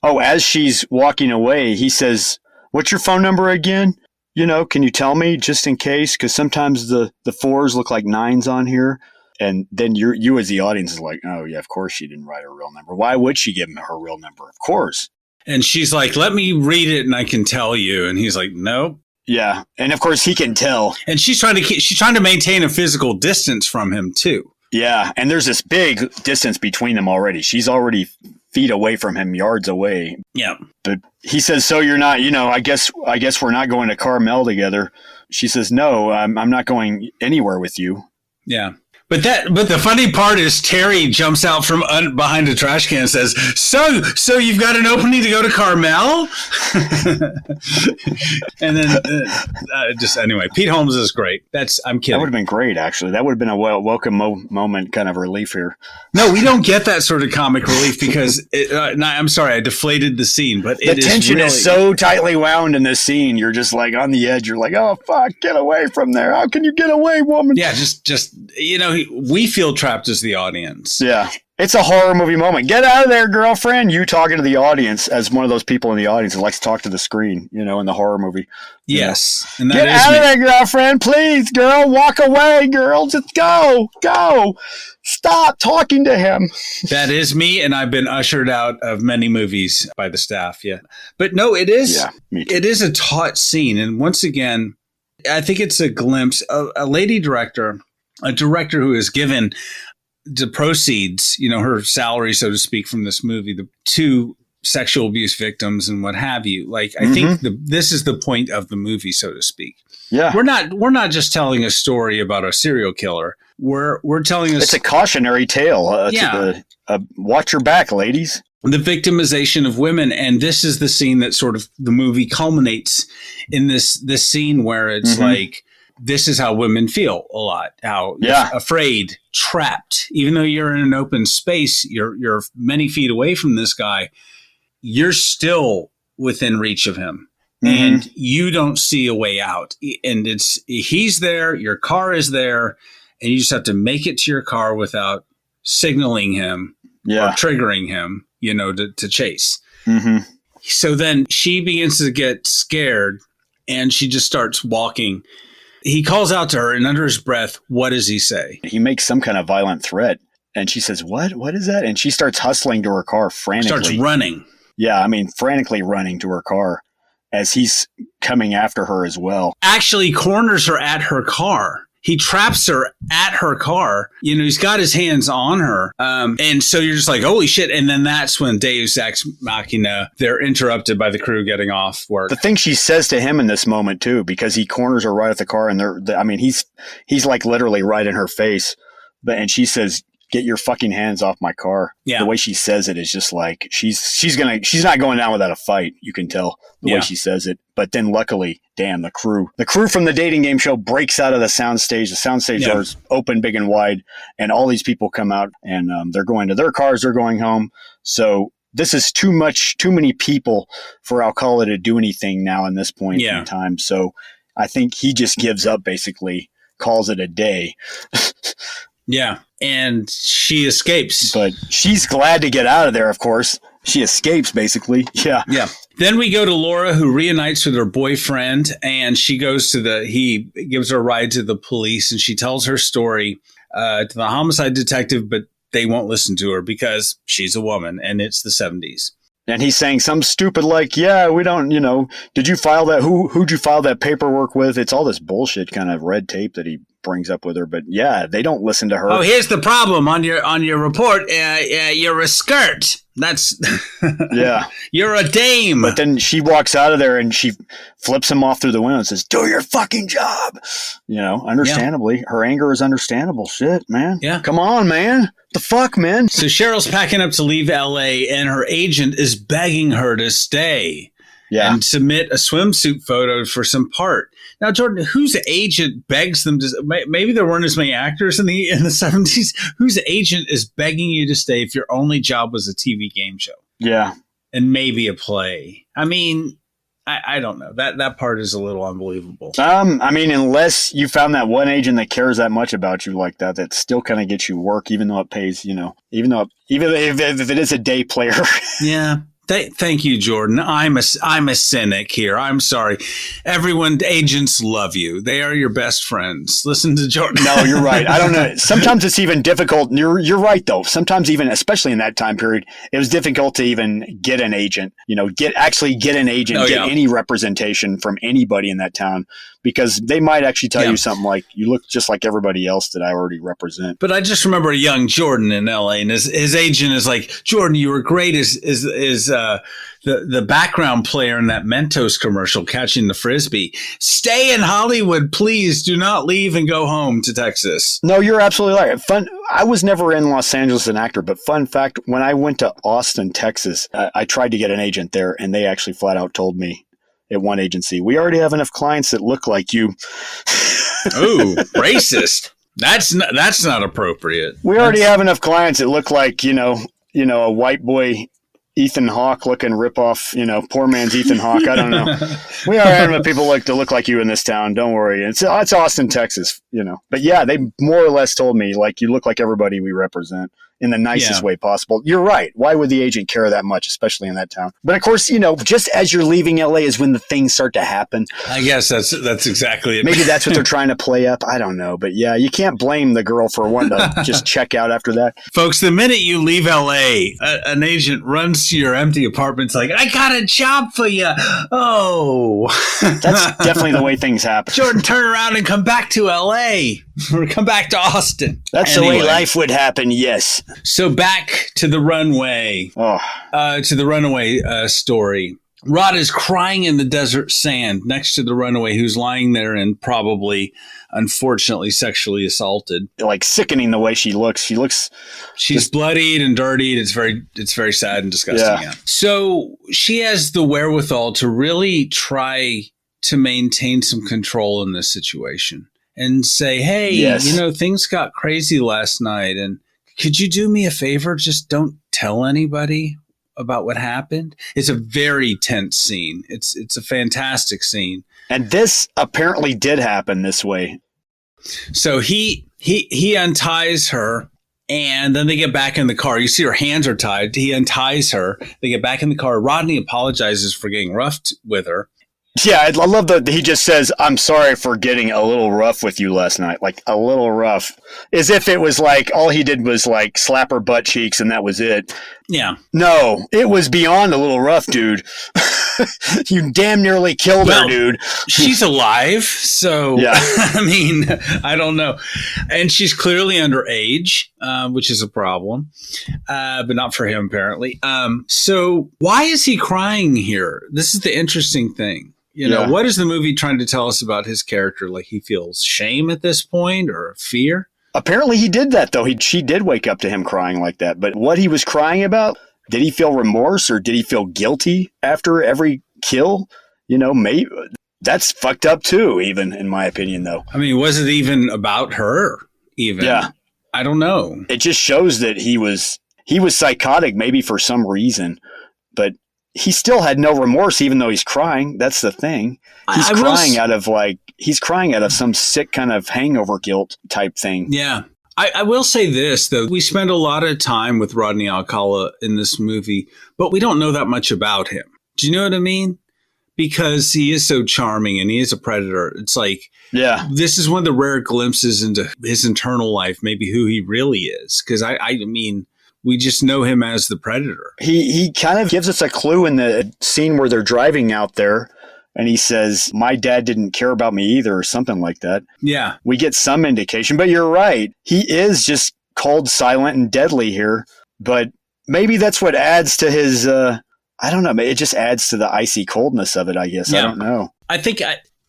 Oh, as she's walking away, he says, "What's your phone number again? Can you tell me just in case? Because sometimes the 4s look like 9s on here." And then you as the audience is like, oh, yeah, of course she didn't write her real number. Why would she give him her real number? Of course. And she's like, let me read it and I can tell you. And he's like, nope. Yeah. And of course he can tell. And she's trying to maintain a physical distance from him too. Yeah. And there's this big distance between them already. She's already feet away from him, yards away. Yeah. But he says, so you're not, I guess we're not going to Carmel together. She says, no, I'm not going anywhere with you. Yeah. But the funny part is Terry jumps out from behind a trash can and says, so you've got an opening to go to Carmel? And then anyway, Pete Holmes is great. I'm kidding. That would have been great, actually. That would have been a welcome moment kind of relief here. No, we don't get that sort of comic relief because I'm sorry, I deflated the scene, but the tension is so tightly wound in this scene. You're just like on the edge. You're like, oh, fuck, get away from there. How can you get away, woman? Yeah, just we feel trapped as the audience. Yeah. It's a horror movie moment. Get out of there, girlfriend. You talking to the audience as one of those people in the audience that likes to talk to the screen, in the horror movie. Yes. And get out of there, girlfriend. Please, girl. Walk away, girl. Just go. Go. Stop talking to him. That is me, and I've been ushered out of many movies by the staff. Yeah. But no, it is. Yeah, me too. It is a taut scene. And once again, I think it's a glimpse of a lady director, a director who is given the proceeds, her salary, so to speak, from this movie, to sexual abuse victims and what have you. Like, I think this is the point of the movie, so to speak. Yeah, we're not just telling a story about a serial killer. We're telling it's a cautionary tale. Watch your back, ladies. The victimization of women, and this is the scene that sort of the movie culminates in this scene where it's like, this is how women feel a lot. How afraid, trapped. Even though you're in an open space, you're many feet away from this guy. You're still within reach of him, and you don't see a way out. And he's there. Your car is there, and you just have to make it to your car without signaling him or triggering him. To chase. So then she begins to get scared, and she just starts walking. He calls out to her, and under his breath, what does he say? He makes some kind of violent threat. And she says, what is that? And she starts hustling to her car frantically. Starts running. Yeah, I mean, frantically running to her car as he's coming after her as well. Actually corners her at her car. He traps her at her car. You know, he's got his hands on her. And so you're just like, holy shit. And then that's when Deus Ex Machina, they're interrupted by the crew getting off work. The thing she says to him in this moment, too, because he corners her right at the car, and he's like literally right in her face. And she says, get your fucking hands off my car. Yeah. The way she says it is just like, she's not going down without a fight. You can tell the way she says it. But then luckily, damn, the crew from the dating game show breaks out of the soundstage. The soundstage doors open big and wide, and all these people come out, and they're going to their cars. They're going home. So this is too many people for Alcala to do anything now in this point in time. So I think he just gives up, basically calls it a day. Yeah. And she escapes. But she's glad to get out of there, of course. She escapes, basically. Yeah. Yeah. Then we go to Laura, who reunites with her boyfriend, and she goes he gives her a ride to the police, and she tells her story to the homicide detective, but they won't listen to her because she's a woman and it's the 70s. And he's saying some stupid like, yeah, we don't, did you file that? Who'd you file that paperwork with? It's all this bullshit kind of red tape that he brings up with her. But yeah, they don't listen to her. Oh, here's the problem on your report. You're a skirt. That's yeah. You're a dame. But then she walks out of there and she flips him off through the window and says, do your fucking job. Understandably, her anger is understandable. Shit, man. Yeah. Come on, man. The fuck, man. So Cheryl's packing up to leave LA, and her agent is begging her to stay and submit a swimsuit photo for some part. Now, Jordan, whose agent begs them to? Maybe there weren't as many actors in the 70s. Whose agent is begging you to stay if your only job was a TV game show? Yeah, and maybe a play. I mean, I don't know. That part is a little unbelievable. I mean, unless you found that one agent that cares that much about you like that still kind of gets you work, even though it pays. Even if it is a day player. Yeah. Thank you, Jordan. I'm a cynic here. I'm sorry. Everyone, agents love you. They are your best friends. Listen to Jordan. No, you're right. I don't know. Sometimes it's even difficult. You're right, though. Sometimes even, especially in that time period, it was difficult to even get an agent, get an agent, any representation from anybody in that town, because they might actually tell you something like, you look just like everybody else that I already represent. But I just remember a young Jordan in LA, and his agent is like, Jordan, you were great as the background player in that Mentos commercial, catching the Frisbee. Stay in Hollywood, please. Do not leave and go home to Texas. No, you're absolutely right. I was never in Los Angeles as an actor, but fun fact, when I went to Austin, Texas, I tried to get an agent there, and they actually flat out told me at one agency, we already have enough clients that look like you. Ooh, racist. That's not appropriate. We already have enough clients that look like, a white boy Ethan Hawke looking ripoff, poor man's Ethan Hawke. I don't know. We already have enough people to look like you in this town. Don't worry. It's Austin, Texas, But yeah, they more or less told me, like, you look like everybody we represent in the nicest way possible. You're right. Why would the agent care that much, especially in that town? But of course, just as you're leaving LA is when the things start to happen. I guess that's exactly it. Maybe that's what they're trying to play up. I don't know. But yeah, you can't blame the girl for wanting to just check out after that. Folks, the minute you leave LA, an agent runs to your empty apartment. It's like, I got a job for you. Oh. That's definitely the way things happen. Jordan, turn around and come back to LA or come back to Austin. That's the way life would happen, yes. So back to the runway, to the runaway story. Rod is crying in the desert sand next to the runaway, who's lying there and probably, unfortunately, sexually assaulted. Like sickening the way she looks. She's bloodied and dirtied. It's very sad and disgusting. Yeah. So she has the wherewithal to really try to maintain some control in this situation and say, hey, things got crazy last night, and could you do me a favor? Just don't tell anybody about what happened. It's a very tense scene. It's a fantastic scene. And this apparently did happen this way. So he unties her, and then they get back in the car. You see her hands are tied. He unties her. They get back in the car. Rodney apologizes for getting rough with her. Yeah, I love that he just says, "I'm sorry for getting a little rough with you last night." Like, a little rough. As if it was like, all he did was like slap her butt cheeks and that was it. Yeah. No, it was beyond a little rough, dude. You damn nearly killed her, dude. She's alive, so Yeah. I mean, I don't know. And she's clearly underage, which is a problem, but not for him, apparently. So why is he crying here? This is the interesting thing. You know, what is the movie trying to tell us about his character? Like, he feels shame at this point or fear? Apparently he did that, though. She did wake up to him crying like that. But what he was crying about, did he feel remorse or did he feel guilty after every kill? You know, maybe that's fucked up too, even in my opinion, though. I mean, was it even about her? Even? Yeah. I don't know. It just shows that he was psychotic, maybe for some reason, but he still had no remorse, even though he's crying. That's the thing. He's crying out of some sick kind of hangover guilt type thing. Yeah. I will say this, though. We spend a lot of time with Rodney Alcala in this movie, but we don't know that much about him. Do you know what I mean? Because he is so charming and he is a predator. It's like, this is one of the rare glimpses into his internal life, maybe who he really is. Because I mean, we just know him as the predator. He kind of gives us a clue in the scene where they're driving out there. And he says, "My dad didn't care about me either," or something like that. Yeah. We get some indication, but you're right. He is just cold, silent, and deadly here. But maybe that's what adds to his, I don't know. It just adds to the icy coldness of it, I guess. Yeah. I don't know. I think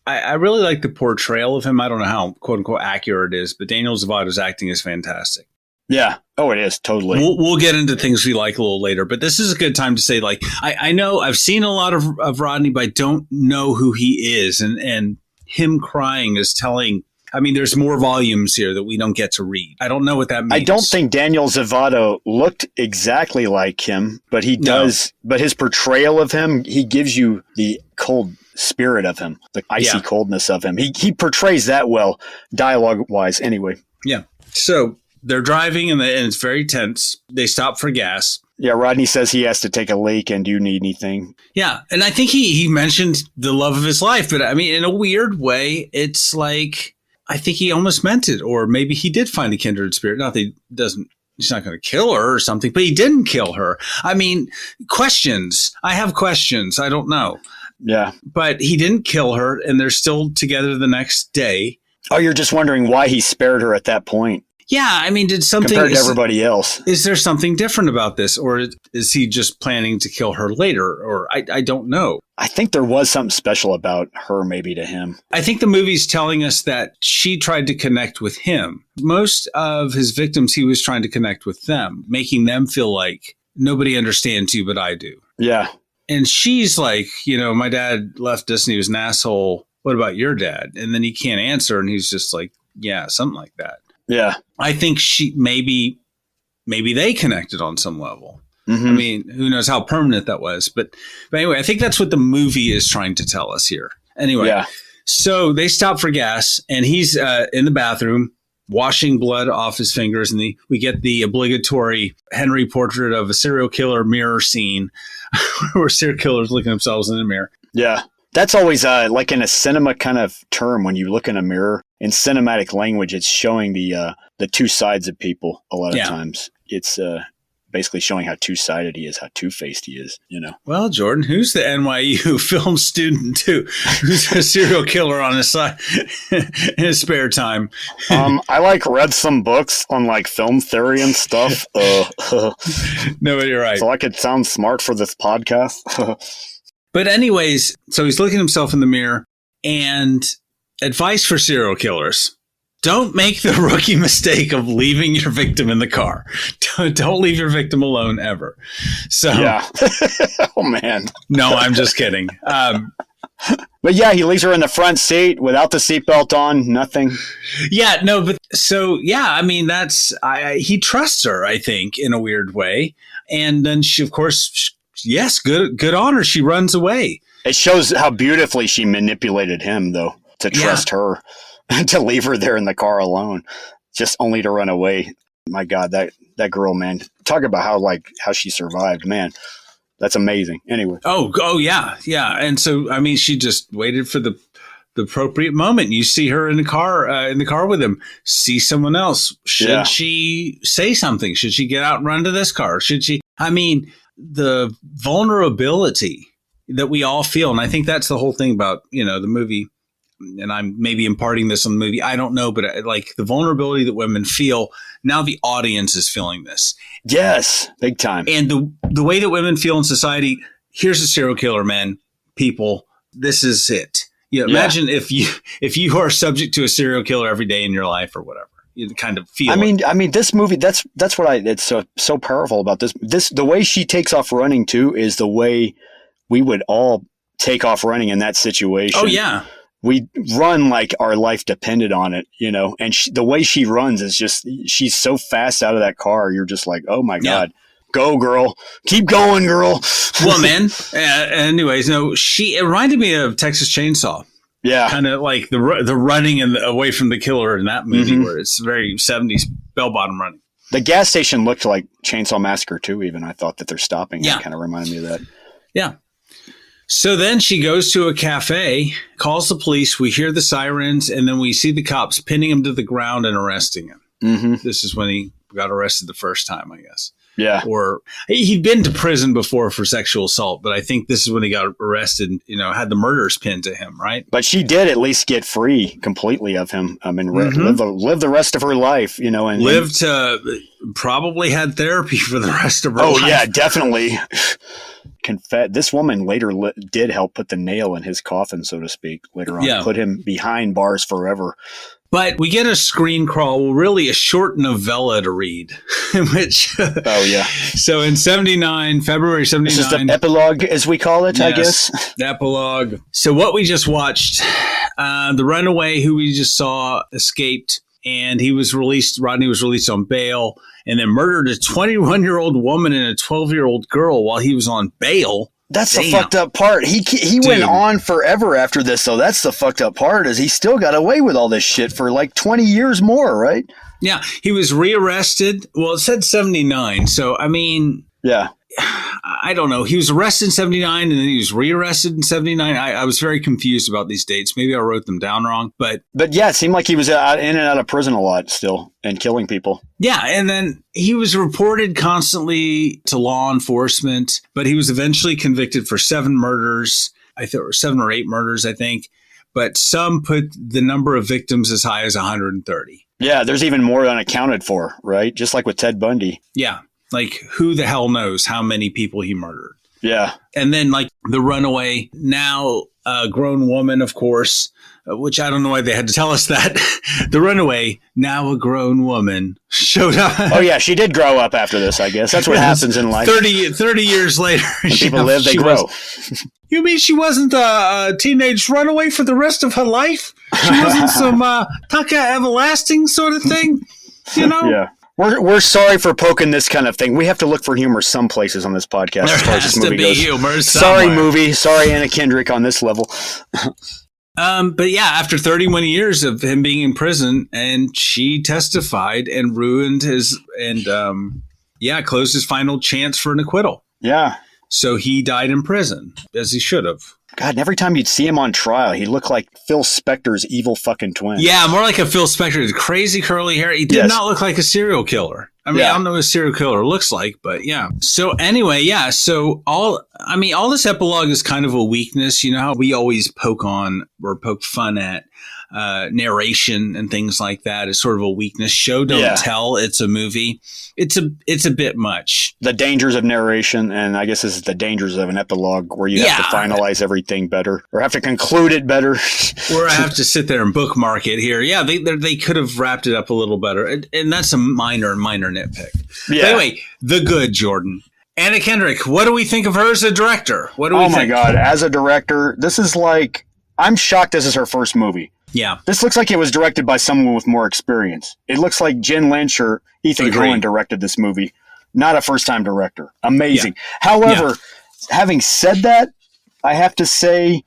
I really like the portrayal of him. I don't know how, quote unquote, accurate it is, but Daniel Zavato's acting is fantastic. Yeah. Oh, it is. Totally. We'll get into things we like a little later, but this is a good time to say, like, I know I've seen a lot of Rodney, but I don't know who he is. And him crying is telling, I mean, there's more volumes here that we don't get to read. I don't know what that means. I don't think Daniel Zavato looked exactly like him, but he does. No. But his portrayal of him, he gives you the cold spirit of him, the icy coldness of him. He portrays that well, dialogue-wise anyway. Yeah. So they're driving and it's very tense. They stop for gas. Yeah, Rodney says he has to take a leak and do you need anything? Yeah, and I think he mentioned the love of his life, but I mean, in a weird way, it's like, I think he almost meant it, or maybe he did find a kindred spirit. Not that he's not going to kill her or something, but he didn't kill her. I mean, questions. I have questions. I don't know. Yeah. But he didn't kill her, and they're still together the next day. Oh, you're just wondering why he spared her at that point. Yeah, I mean, did something compared to everybody else? Is there something different about this, or is he just planning to kill her later? Or I don't know. I think there was something special about her, maybe to him. I think the movie's telling us that she tried to connect with him. Most of his victims, he was trying to connect with them, making them feel like nobody understands you, but I do. Yeah. And she's like, you know, my dad left us and he was an asshole. What about your dad? And then he can't answer, and he's just like, yeah, something like that. Yeah. I think maybe they connected on some level. Mm-hmm. I mean, who knows how permanent that was. But anyway, I think that's what the movie is trying to tell us here. Anyway, so they stop for gas, and he's in the bathroom washing blood off his fingers. And we get the obligatory Henry portrait of a serial killer mirror scene where serial killers look at themselves in the mirror. Yeah. That's always like in a cinema kind of term. When you look in a mirror in cinematic language, it's showing the two sides of people. A lot of times, it's basically showing how two-sided he is, how two-faced he is. You know. Well, Jordan, who's the NYU film student too? Who's a serial killer on his side in his spare time? I read some books on film theory and stuff. No, you're right. So I could sound smart for this podcast. But anyways, so he's looking at himself in the mirror, and advice for serial killers: don't make the rookie mistake of leaving your victim in the car. Don't leave your victim alone ever. So, yeah. Oh man. No, I'm just kidding. But yeah, he leaves her in the front seat without the seatbelt on, nothing. Yeah, no, but so yeah, I mean he trusts her, I think, in a weird way, and then she, of course. Yes, good on her. She runs away. It shows how beautifully she manipulated him, though, to trust her, to leave her there in the car alone, just only to run away. My God, that girl, man. Talk about how she survived, man. That's amazing. Anyway. Oh yeah. And so, I mean, she just waited for the appropriate moment. You see her in the car with him, see someone else. Should she say something? Should she get out and run to this car? Should she? I mean, the vulnerability that we all feel. And I think that's the whole thing about, the movie. And I'm maybe imparting this on the movie. I don't know, but like the vulnerability that women feel. Now the audience is feeling this. Yes, big time. And the way that women feel in society, here's a serial killer, man, people, this is it. Imagine if you are subject to a serial killer every day in your life or whatever. You kind of feel. I mean, this movie. That's what it's so powerful about this. The way she takes off running too is the way we would all take off running in that situation. Oh yeah, we run like our life depended on it, And the way she runs is just she's so fast out of that car. You're just like, oh my god. Go, girl. Keep going, girl. Well, man. Anyways, it reminded me of Texas Chainsaw. Yeah. Kind of like the running and away from the killer in that movie where it's very 70s bell-bottom running. The gas station looked like Chainsaw Massacre too, even. I thought that they're stopping. Yeah. It kind of reminded me of that. Yeah. So then she goes to a cafe, calls the police. We hear the sirens, and then we see the cops pinning him to the ground and arresting him. Mm-hmm. This is when he got arrested the first time, I guess. Yeah. Or he'd been to prison before for sexual assault, but I think this is when he got arrested, had the murders pinned to him, right? But she did at least get free completely of him. I mean, live the rest of her life, and probably had therapy for the rest of her life. Oh, yeah, definitely. This woman later did help put the nail in his coffin, so to speak, later on. Put him behind bars forever. But we get a screen crawl, really a short novella to read, which. Oh, yeah. So in February 79. This is the epilogue, as we call it, I guess. The epilogue. So what we just watched, the runaway who we just saw escaped, and he was released. Rodney was released on bail, and then murdered a 21-year-old woman and a 12-year-old girl while he was on bail. That's the fucked up part. He went on forever after this, though. That's the fucked up part, is he still got away with all this shit for like 20 years more, right? Yeah, he was rearrested. Well, it said 79, so I mean... Yeah. I don't know. He was arrested in 79 and then he was rearrested in 79. I was very confused about these dates. Maybe I wrote them down wrong, but yeah, it seemed like he was in and out of prison a lot still and killing people. Yeah. And then he was reported constantly to law enforcement, but he was eventually convicted for 7 murders. I thought 7 or 8 murders, I think, but some put the number of victims as high as 130. Yeah. There's even more unaccounted for, right? Just like with Ted Bundy. Yeah. Like, who the hell knows how many people he murdered? Yeah. And then, like, the runaway, now a grown woman, of course, which I don't know why they had to tell us that. The runaway, now a grown woman, showed up. Oh, yeah. She did grow up after this, I guess. That's what happens in life. 30 years later. When people live, they grow. You mean she wasn't a teenage runaway for the rest of her life? She wasn't some Tucker Everlasting sort of thing? Yeah. We're sorry for poking this kind of thing. We have to look for humor some places on this podcast. There as far as has this movie to be goes. humor Sorry, somewhere. movie. Sorry, Anna Kendrick on this level. But yeah, after 31 years of him being in prison, and she testified and ruined his closed his final chance for an acquittal. Yeah. So he died in prison, as he should have. God, and every time you'd see him on trial, he looked like Phil Spector's evil fucking twin. Yeah, more like a Phil Spector. Crazy curly hair. He did not look like a serial killer. I mean, I don't know what a serial killer looks like, but yeah. So anyway, yeah. So all this epilogue is kind of a weakness. You know how we always poke fun at narration and things like that is sort of a weakness. Show don't tell. It's a movie. It's a bit much. The dangers of narration, and I guess this is the dangers of an epilogue where you have to finalize everything better or have to conclude it better. Or I have to sit there and bookmark it here. Yeah, they could have wrapped it up a little better, and that's a minor nitpick. Yeah. But anyway, the good Jordan. Anna Kendrick, what do we think of her as a director? What do we think? Oh my God, as a director, this is like, I'm shocked this is her first movie. Yeah. This looks like it was directed by someone with more experience. It looks like Jen Lynch or Ethan Coen directed this movie, not a first-time director. Amazing. Yeah. However, having said that, I have to say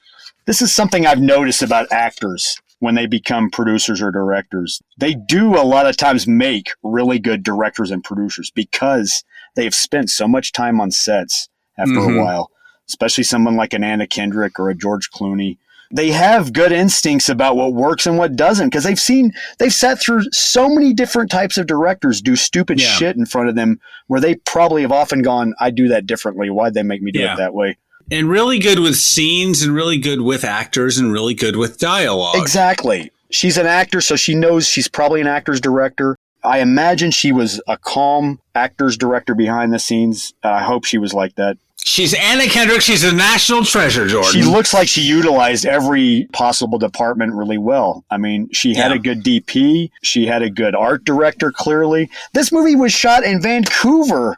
this is something I've noticed about actors when they become producers or directors. They do a lot of times make really good directors and producers because they have spent so much time on sets after a while, especially someone like an Anna Kendrick or a George Clooney. They have good instincts about what works and what doesn't, because they've sat through so many different types of directors do stupid shit in front of them where they probably have often gone, I do that differently. Why'd they make me do it that way? And really good with scenes and really good with actors and really good with dialogue. Exactly. She's an actor, so she knows she's probably an actor's director. I imagine she was a calm actor's director behind the scenes. I hope she was like that. She's Anna Kendrick. She's a national treasure, Jordan. She looks like she utilized every possible department really well. I mean, she had a good DP. She had a good art director, clearly. This movie was shot in Vancouver.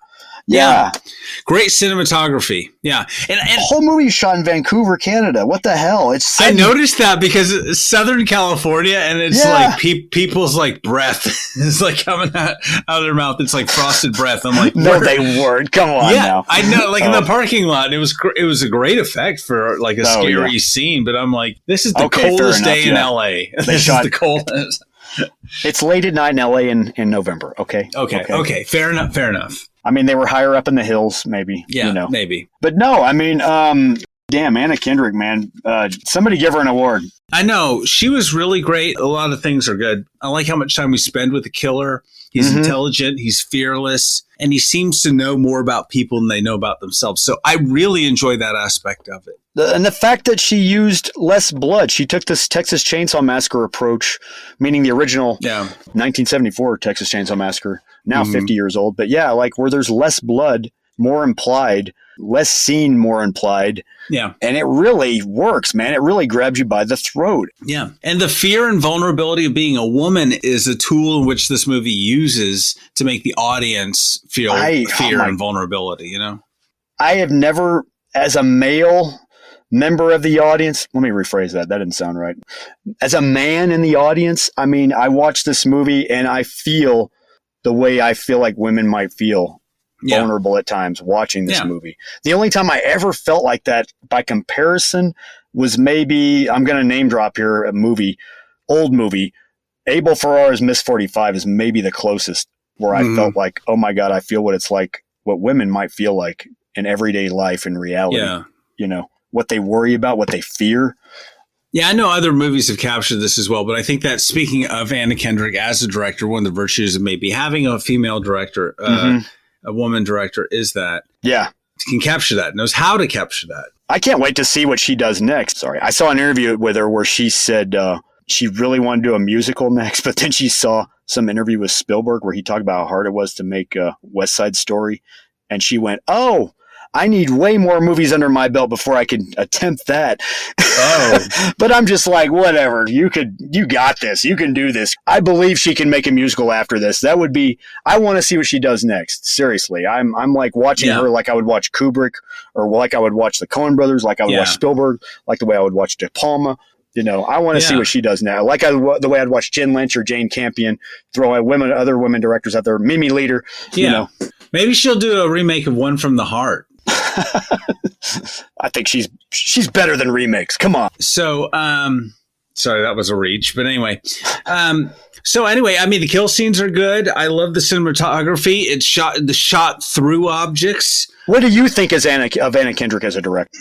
Yeah. Great cinematography. Yeah. And the whole movie is shot in Vancouver, Canada. What the hell? I noticed that because it's Southern California, and it's like people's like breath is like coming out of their mouth. It's like frosted breath. I'm like, no, they weren't. Come on now. I know. Like in the parking lot, it was a great effect for like a scary scene. But I'm like, this is the coldest day in LA. This is the coldest. It's late at night in LA in November. Okay. Fair enough. I mean, they were higher up in the hills, maybe. Yeah, maybe. But no, I mean, damn, Anna Kendrick, man. Somebody give her an award. I know. She was really great. A lot of things are good. I like how much time we spend with the killer. He's intelligent. He's fearless. And he seems to know more about people than they know about themselves. So I really enjoy that aspect of it. And the fact that she used less blood, she took this Texas Chainsaw Massacre approach, meaning the original 1974 Texas Chainsaw Massacre, now 50 years old. But yeah, like where there's less blood, more implied, less scene, more implied. Yeah. And it really works, man. It really grabs you by the throat. Yeah. And the fear and vulnerability of being a woman is a tool in which this movie uses to make the audience feel fear and vulnerability, you know? I have never, as a male member of the audience, let me rephrase that. That didn't sound right. As a man in the audience, I mean, I watch this movie and I feel the way I feel like women might feel vulnerable at times watching this movie. The only time I ever felt like that by comparison was maybe, I'm going to name drop here, old movie. Abel Ferrara's Miss 45 is maybe the closest where I felt like, oh my God, I feel what it's like, what women might feel like in everyday life in reality. Yeah. You know, what they worry about, what they fear. Yeah, I know other movies have captured this as well, but I think that speaking of Anna Kendrick as a director, one of the virtues of maybe having a female director, a woman director, is that can capture that, knows how to capture that. I can't wait to see what she does next. Sorry. I saw an interview with her where she said she really wanted to do a musical next, but then she saw some interview with Spielberg where he talked about how hard it was to make West Side Story. And she went, oh, I need way more movies under my belt before I can attempt that. Oh, but I'm just like, whatever. You got this. You can do this. I believe she can make a musical after this. That would be, I want to see what she does next. Seriously. I'm like watching her like I would watch Kubrick, or like I would watch the Coen brothers, like I would watch Spielberg, like the way I would watch De Palma. You know, I want to see what she does now. Like the way I'd watch Jen Lynch or Jane Campion, throw other women directors out there, Mimi Leader, you know. Maybe she'll do a remake of One from the Heart. I think she's better than remakes. Come on. So, sorry, that was a reach, but anyway. So anyway, I mean, the kill scenes are good. I love the cinematography. It's shot through objects. What do you think of Anna Kendrick as a director?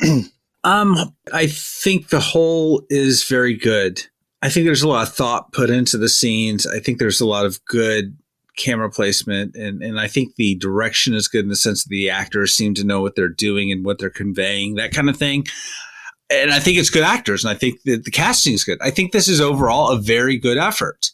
I think the whole is very good. I think there's a lot of thought put into the scenes. I think there's a lot of good camera placement, and I think the direction is good in the sense that the actors seem to know what they're doing and what they're conveying, that kind of thing. And I think it's good actors, and I think that the casting is good. I think this is overall a very good effort.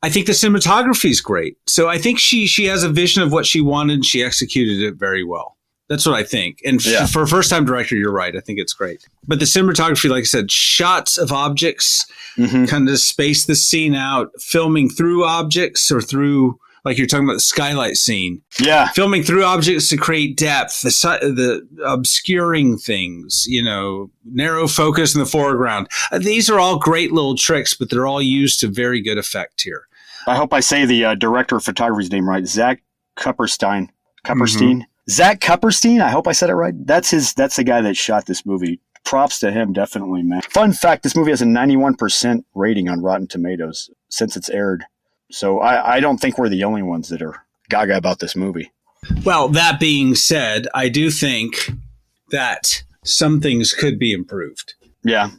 I think the cinematography is great. So I think she has a vision of what she wanted, and she executed it very well. That's what I think. And for a first-time director, you're right. I think it's great. But the cinematography, like I said, shots of objects, kind of space the scene out, filming through objects or through, like you're talking about the skylight scene. Yeah. Filming through objects to create depth, the obscuring things, you know, narrow focus in the foreground. These are all great little tricks, but they're all used to very good effect here. I hope I say the director of photography's name right. Zach Kupperstein. Zach Kupperstein. I hope I said it right. That's the guy that shot this movie. Props to him, definitely, man. Fun fact, this movie has a 91% rating on Rotten Tomatoes since it's aired. So I don't think we're the only ones that are gaga about this movie. Well, that being said, I do think that some things could be improved. Yeah.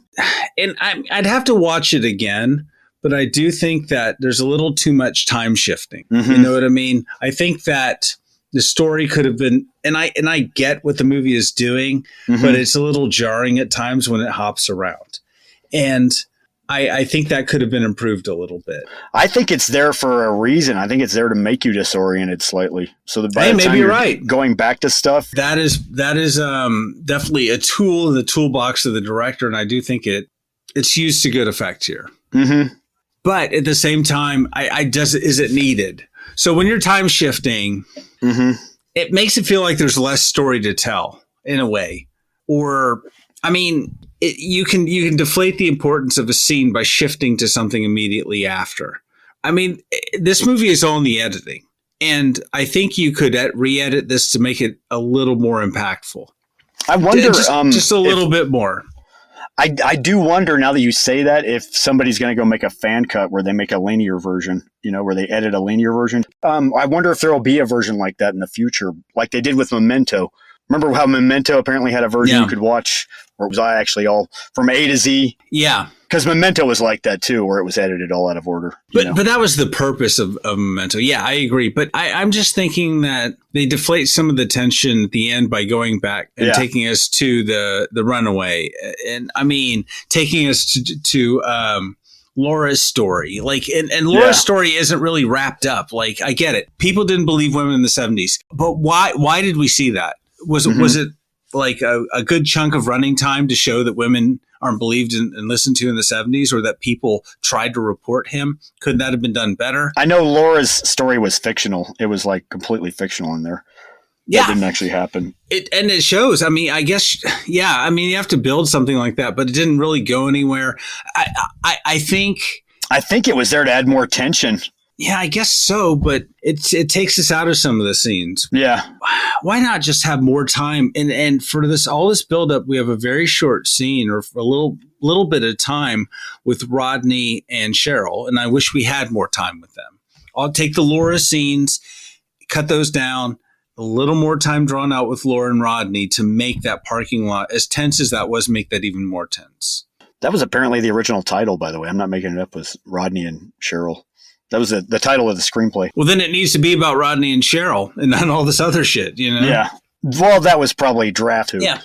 And I'd have to watch it again, but I do think that there's a little too much time shifting. You know what I mean? I think that the story could have been, and I get what the movie is doing, but it's a little jarring at times when it hops around. And I think that could have been improved a little bit. I think it's there for a reason. I think it's there to make you disoriented slightly. So that by the time maybe you're you're right. going back to stuff. That is definitely a tool in the toolbox of the director, and I do think it's used to good effect here. But at the same time, is it needed? So when you're time shifting, it makes it feel like there's less story to tell in a way. Or, I mean, you can deflate the importance of a scene by shifting to something immediately after. I mean, this movie is all in the editing. And I think you could re-edit this to make it a little more impactful. I wonder just a little bit more. I do wonder now that you say that if somebody's going to go make a fan cut where they make a linear version, where they edit a linear version. I wonder if there will be a version like that in the future, like they did with Memento. Remember how Memento apparently had a version you could watch where it was actually all from A to Z? Yeah. Because Memento was like that too, where it was edited all out of order. But that was the purpose of Memento. Yeah, I agree. But I'm just thinking that they deflate some of the tension at the end by going back and taking us to the runaway. And I mean, taking us to Laura's story. Like, and Laura's story isn't really wrapped up. Like, I get it. People didn't believe women in the 70s. But why did we see that? Was it like a good chunk of running time to show that women aren't believed and listened to in the 70s, or that people tried to report him? Couldn't that have been done better? I know Laura's story was fictional. It was like completely fictional in there. That didn't actually happen. And it shows. I mean, I guess, I mean, you have to build something like that, but it didn't really go anywhere. I think it was there to add more tension. Yeah, I guess so, but it takes us out of some of the scenes. Yeah. Why not just have more time? And for all this buildup, we have a very short scene, or a little bit of time with Rodney and Cheryl, and I wish we had more time with them. I'll take the Laura scenes, cut those down, a little more time drawn out with Laura and Rodney to make that parking lot, as tense as that was, make that even more tense. That was apparently the original title, by the way. I'm not making it up, was Rodney and Cheryl. That was the title of the screenplay. Well, then it needs to be about Rodney and Cheryl and not all this other shit, Yeah. Well, that was probably draft. Yeah.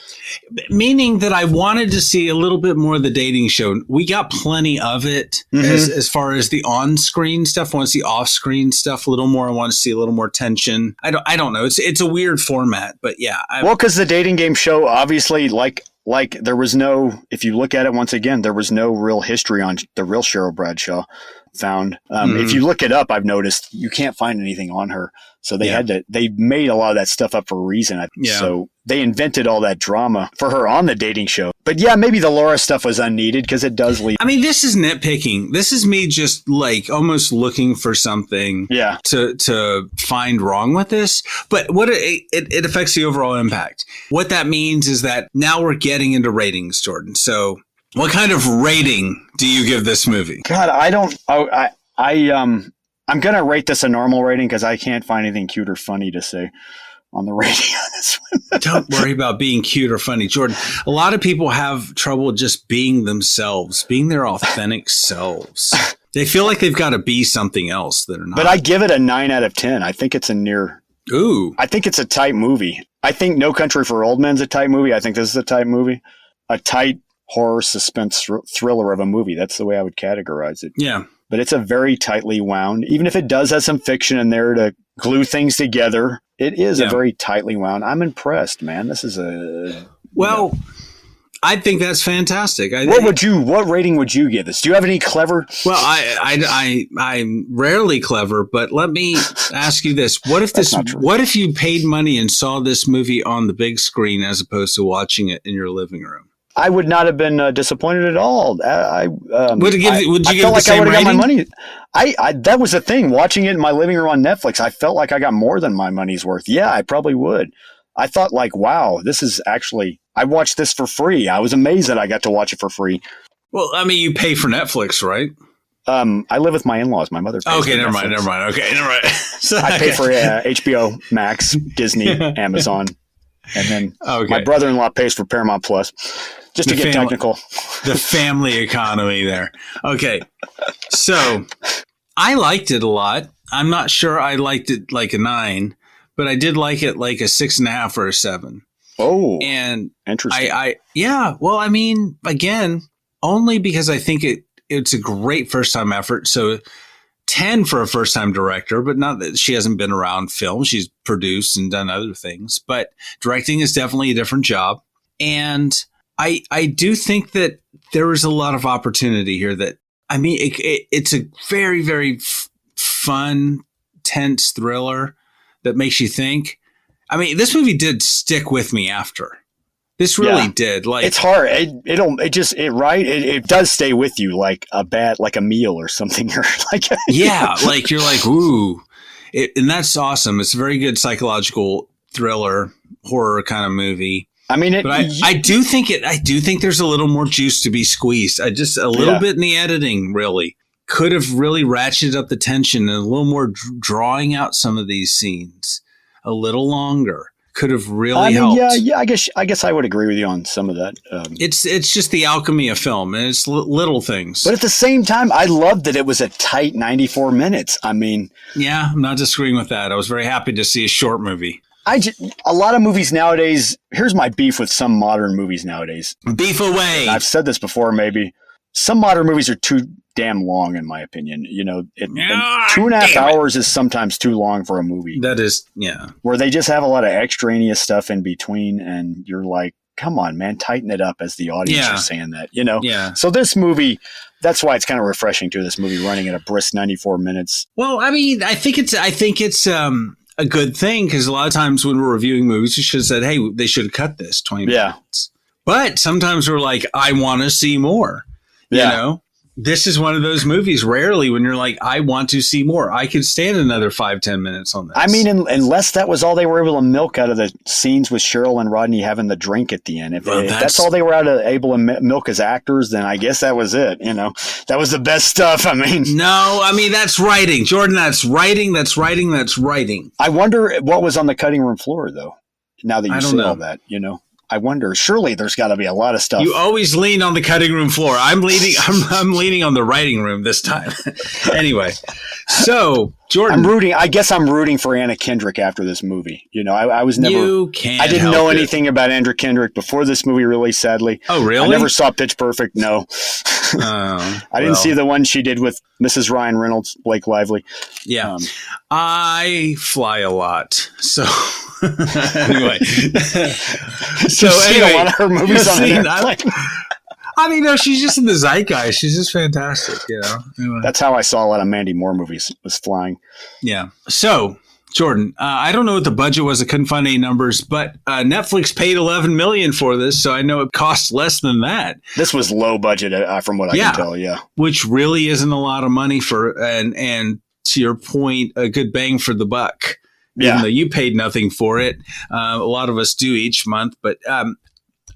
Meaning that I wanted to see a little bit more of the dating show. We got plenty of it as far as the on-screen stuff. I want to see off-screen stuff a little more. I want to see a little more tension. I don't know. It's a weird format, but yeah. Well, because the dating game show, obviously, like there was no, if you look at it once again, there was no real history on the real Cheryl Bradshaw found. If you look it up, I've noticed you can't find anything on her. So they made a lot of that stuff up for a reason. So they invented all that drama for her on the dating show. But yeah, maybe the Laura stuff was unneeded because it does leave. I mean, this is nitpicking. This is me just like almost looking for something to find wrong with this. But what it affects the overall impact. What that means is that now we're getting into ratings, Jordan. So what kind of rating do you give this movie? God, I'm going to rate this a normal rating because I can't find anything cute or funny to say on the rating on this one. Don't worry about being cute or funny, Jordan. A lot of people have trouble just being themselves, being their authentic selves. They feel like they've got to be something else that are not. But I give it a 9 out of 10. I think it's I think it's a tight movie. I think No Country for Old Men's a tight movie. I think this is a tight movie. A tight horror suspense thriller of a movie. That's the way I would categorize it. Yeah. But it's a very tightly wound, even if it does have some fiction in there to glue things together. It is a very tightly wound. I'm impressed, man. This is I think that's fantastic. What rating would you give this? Do you have any clever? Well, I'm rarely clever, but let me ask you this: what if you paid money and saw this movie on the big screen as opposed to watching it in your living room? I would not have been disappointed at all. Would you give it the same rating? I got my money. That was the thing. Watching it in my living room on Netflix, I felt like I got more than my money's worth. Yeah, I probably would. I thought like, wow, this is actually. I watched this for free. I was amazed that I got to watch it for free. Well, I mean, you pay for Netflix, right? I live with my in-laws. My mother pays Okay, never mind. Okay, never mind. I pay for HBO Max, Disney, Amazon. And then Okay. my brother-in-law pays for Paramount Plus, just to The get family- technical. The family economy there. Okay. So I liked it a lot. I'm not sure I liked it like a 9, but I did like it like a 6.5 or a 7. Oh, And interesting. yeah, well, I mean, again, only because I think it's a great first time effort. So 10 for a first time director, but not that she hasn't been around film. She's produced and done other things, but directing is definitely a different job. And I do think that there is a lot of opportunity here that, I mean, it's a very, very fun, tense thriller that makes you think. I mean, this movie did stick with me after. This really did. Like, it's hard. It does stay with you like a meal or something. Or like, yeah, like you're like, ooh, and that's awesome. It's a very good psychological thriller, horror kind of movie. I mean, but I do think there's a little more juice to be squeezed. A little bit in the editing really could have really ratcheted up the tension and a little more drawing out some of these scenes a little longer. Could have really helped. Yeah. I guess I would agree with you on some of that. It's just the alchemy of film, and it's little things. But at the same time, I loved that it was a tight 94 minutes. I mean, yeah, I'm not disagreeing with that. I was very happy to see a short movie. A lot of movies nowadays. Here's my beef with some modern movies nowadays. Beef away. And I've said this before. Maybe some modern movies are too damn long, in my opinion. You know, 2.5 hours is sometimes too long for a movie. That is, yeah. Where they just have a lot of extraneous stuff in between, and you're like, come on, man, tighten it up as the audience is saying that, you know? Yeah. So this movie, that's why it's kind of refreshing to this movie running at a brisk 94 minutes. Well, I mean, I think it's a good thing, because a lot of times when we're reviewing movies, we should have said, hey, they should have cut this 20 minutes. But sometimes we're like, I want to see more. You know? This is one of those movies rarely when you're like, I want to see more. I could stand another 5-10 minutes on this. I mean, unless that was all they were able to milk out of the scenes with Cheryl and Rodney having the drink at the end. If that's all they were able to milk as actors, then I guess that was it. You know, that was the best stuff. I mean, no, I mean, that's writing, Jordan. That's writing. That's writing. That's writing. I wonder what was on the cutting room floor, though. Now that you say all that, you know. I wonder. Surely there's got to be a lot of stuff. You always lean on the cutting room floor. I'm leaning on the writing room this time. Anyway, so Jordan, I guess I'm rooting for Anna Kendrick after this movie. You know, I was never. I didn't know anything about Anna Kendrick before this movie released. Sadly. Oh, really? I never saw Pitch Perfect. No. I didn't see the one she did with Mrs. Ryan Reynolds, Blake Lively. Yeah. I fly a lot, so. Anyway, a lot of her movies on an airplane. I mean, no, she's just in the zeitgeist. She's just fantastic, you know. Anyway. That's how I saw a lot of Mandy Moore movies, was flying. Yeah. So, Jordan, I don't know what the budget was. I couldn't find any numbers, but Netflix paid $11 million for this, so I know it cost less than that. This was low budget, from what I can tell. Yeah, which really isn't a lot of money for, and to your point, a good bang for the buck. Yeah. Even though you paid nothing for it. A lot of us do each month, but I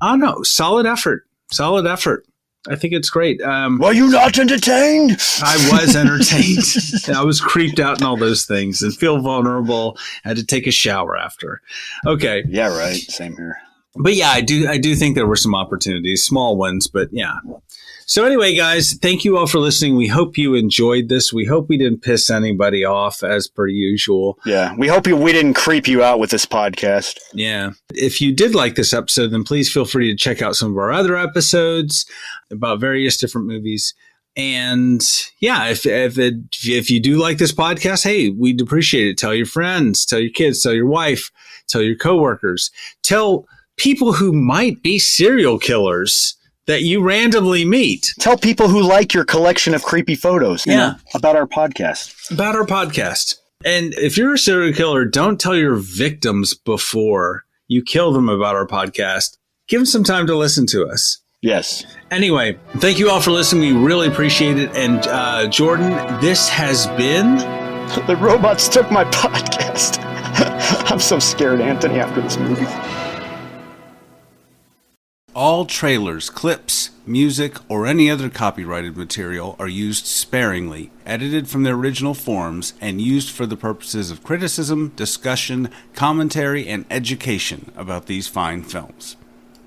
don't know. Solid effort. I think it's great. Were you not entertained? I was entertained. I was creeped out and all those things and feel vulnerable. I had to take a shower after. Okay. Yeah, right. Same here. But yeah, I do think there were some opportunities, small ones, but yeah. So anyway, guys, thank you all for listening. We hope you enjoyed this. We hope we didn't piss anybody off as per usual. Yeah, we hope we didn't creep you out with this podcast. Yeah. If you did like this episode, then please feel free to check out some of our other episodes about various different movies. And yeah, if you do like this podcast, hey, we'd appreciate it. Tell your friends, tell your kids, tell your wife, tell your coworkers, tell people who might be serial killers that you randomly meet. Tell people who like your collection of creepy photos about our podcast. And if you're a serial killer, don't tell your victims before you kill them about our podcast. Give them some time to listen to us. Yes. Anyway, thank you all for listening. We really appreciate it. And Jordan, this has been... The robots took my podcast. I'm so scared, Anthony, after this movie. All trailers, clips, music, or any other copyrighted material are used sparingly, edited from their original forms, and used for the purposes of criticism, discussion, commentary, and education about these fine films.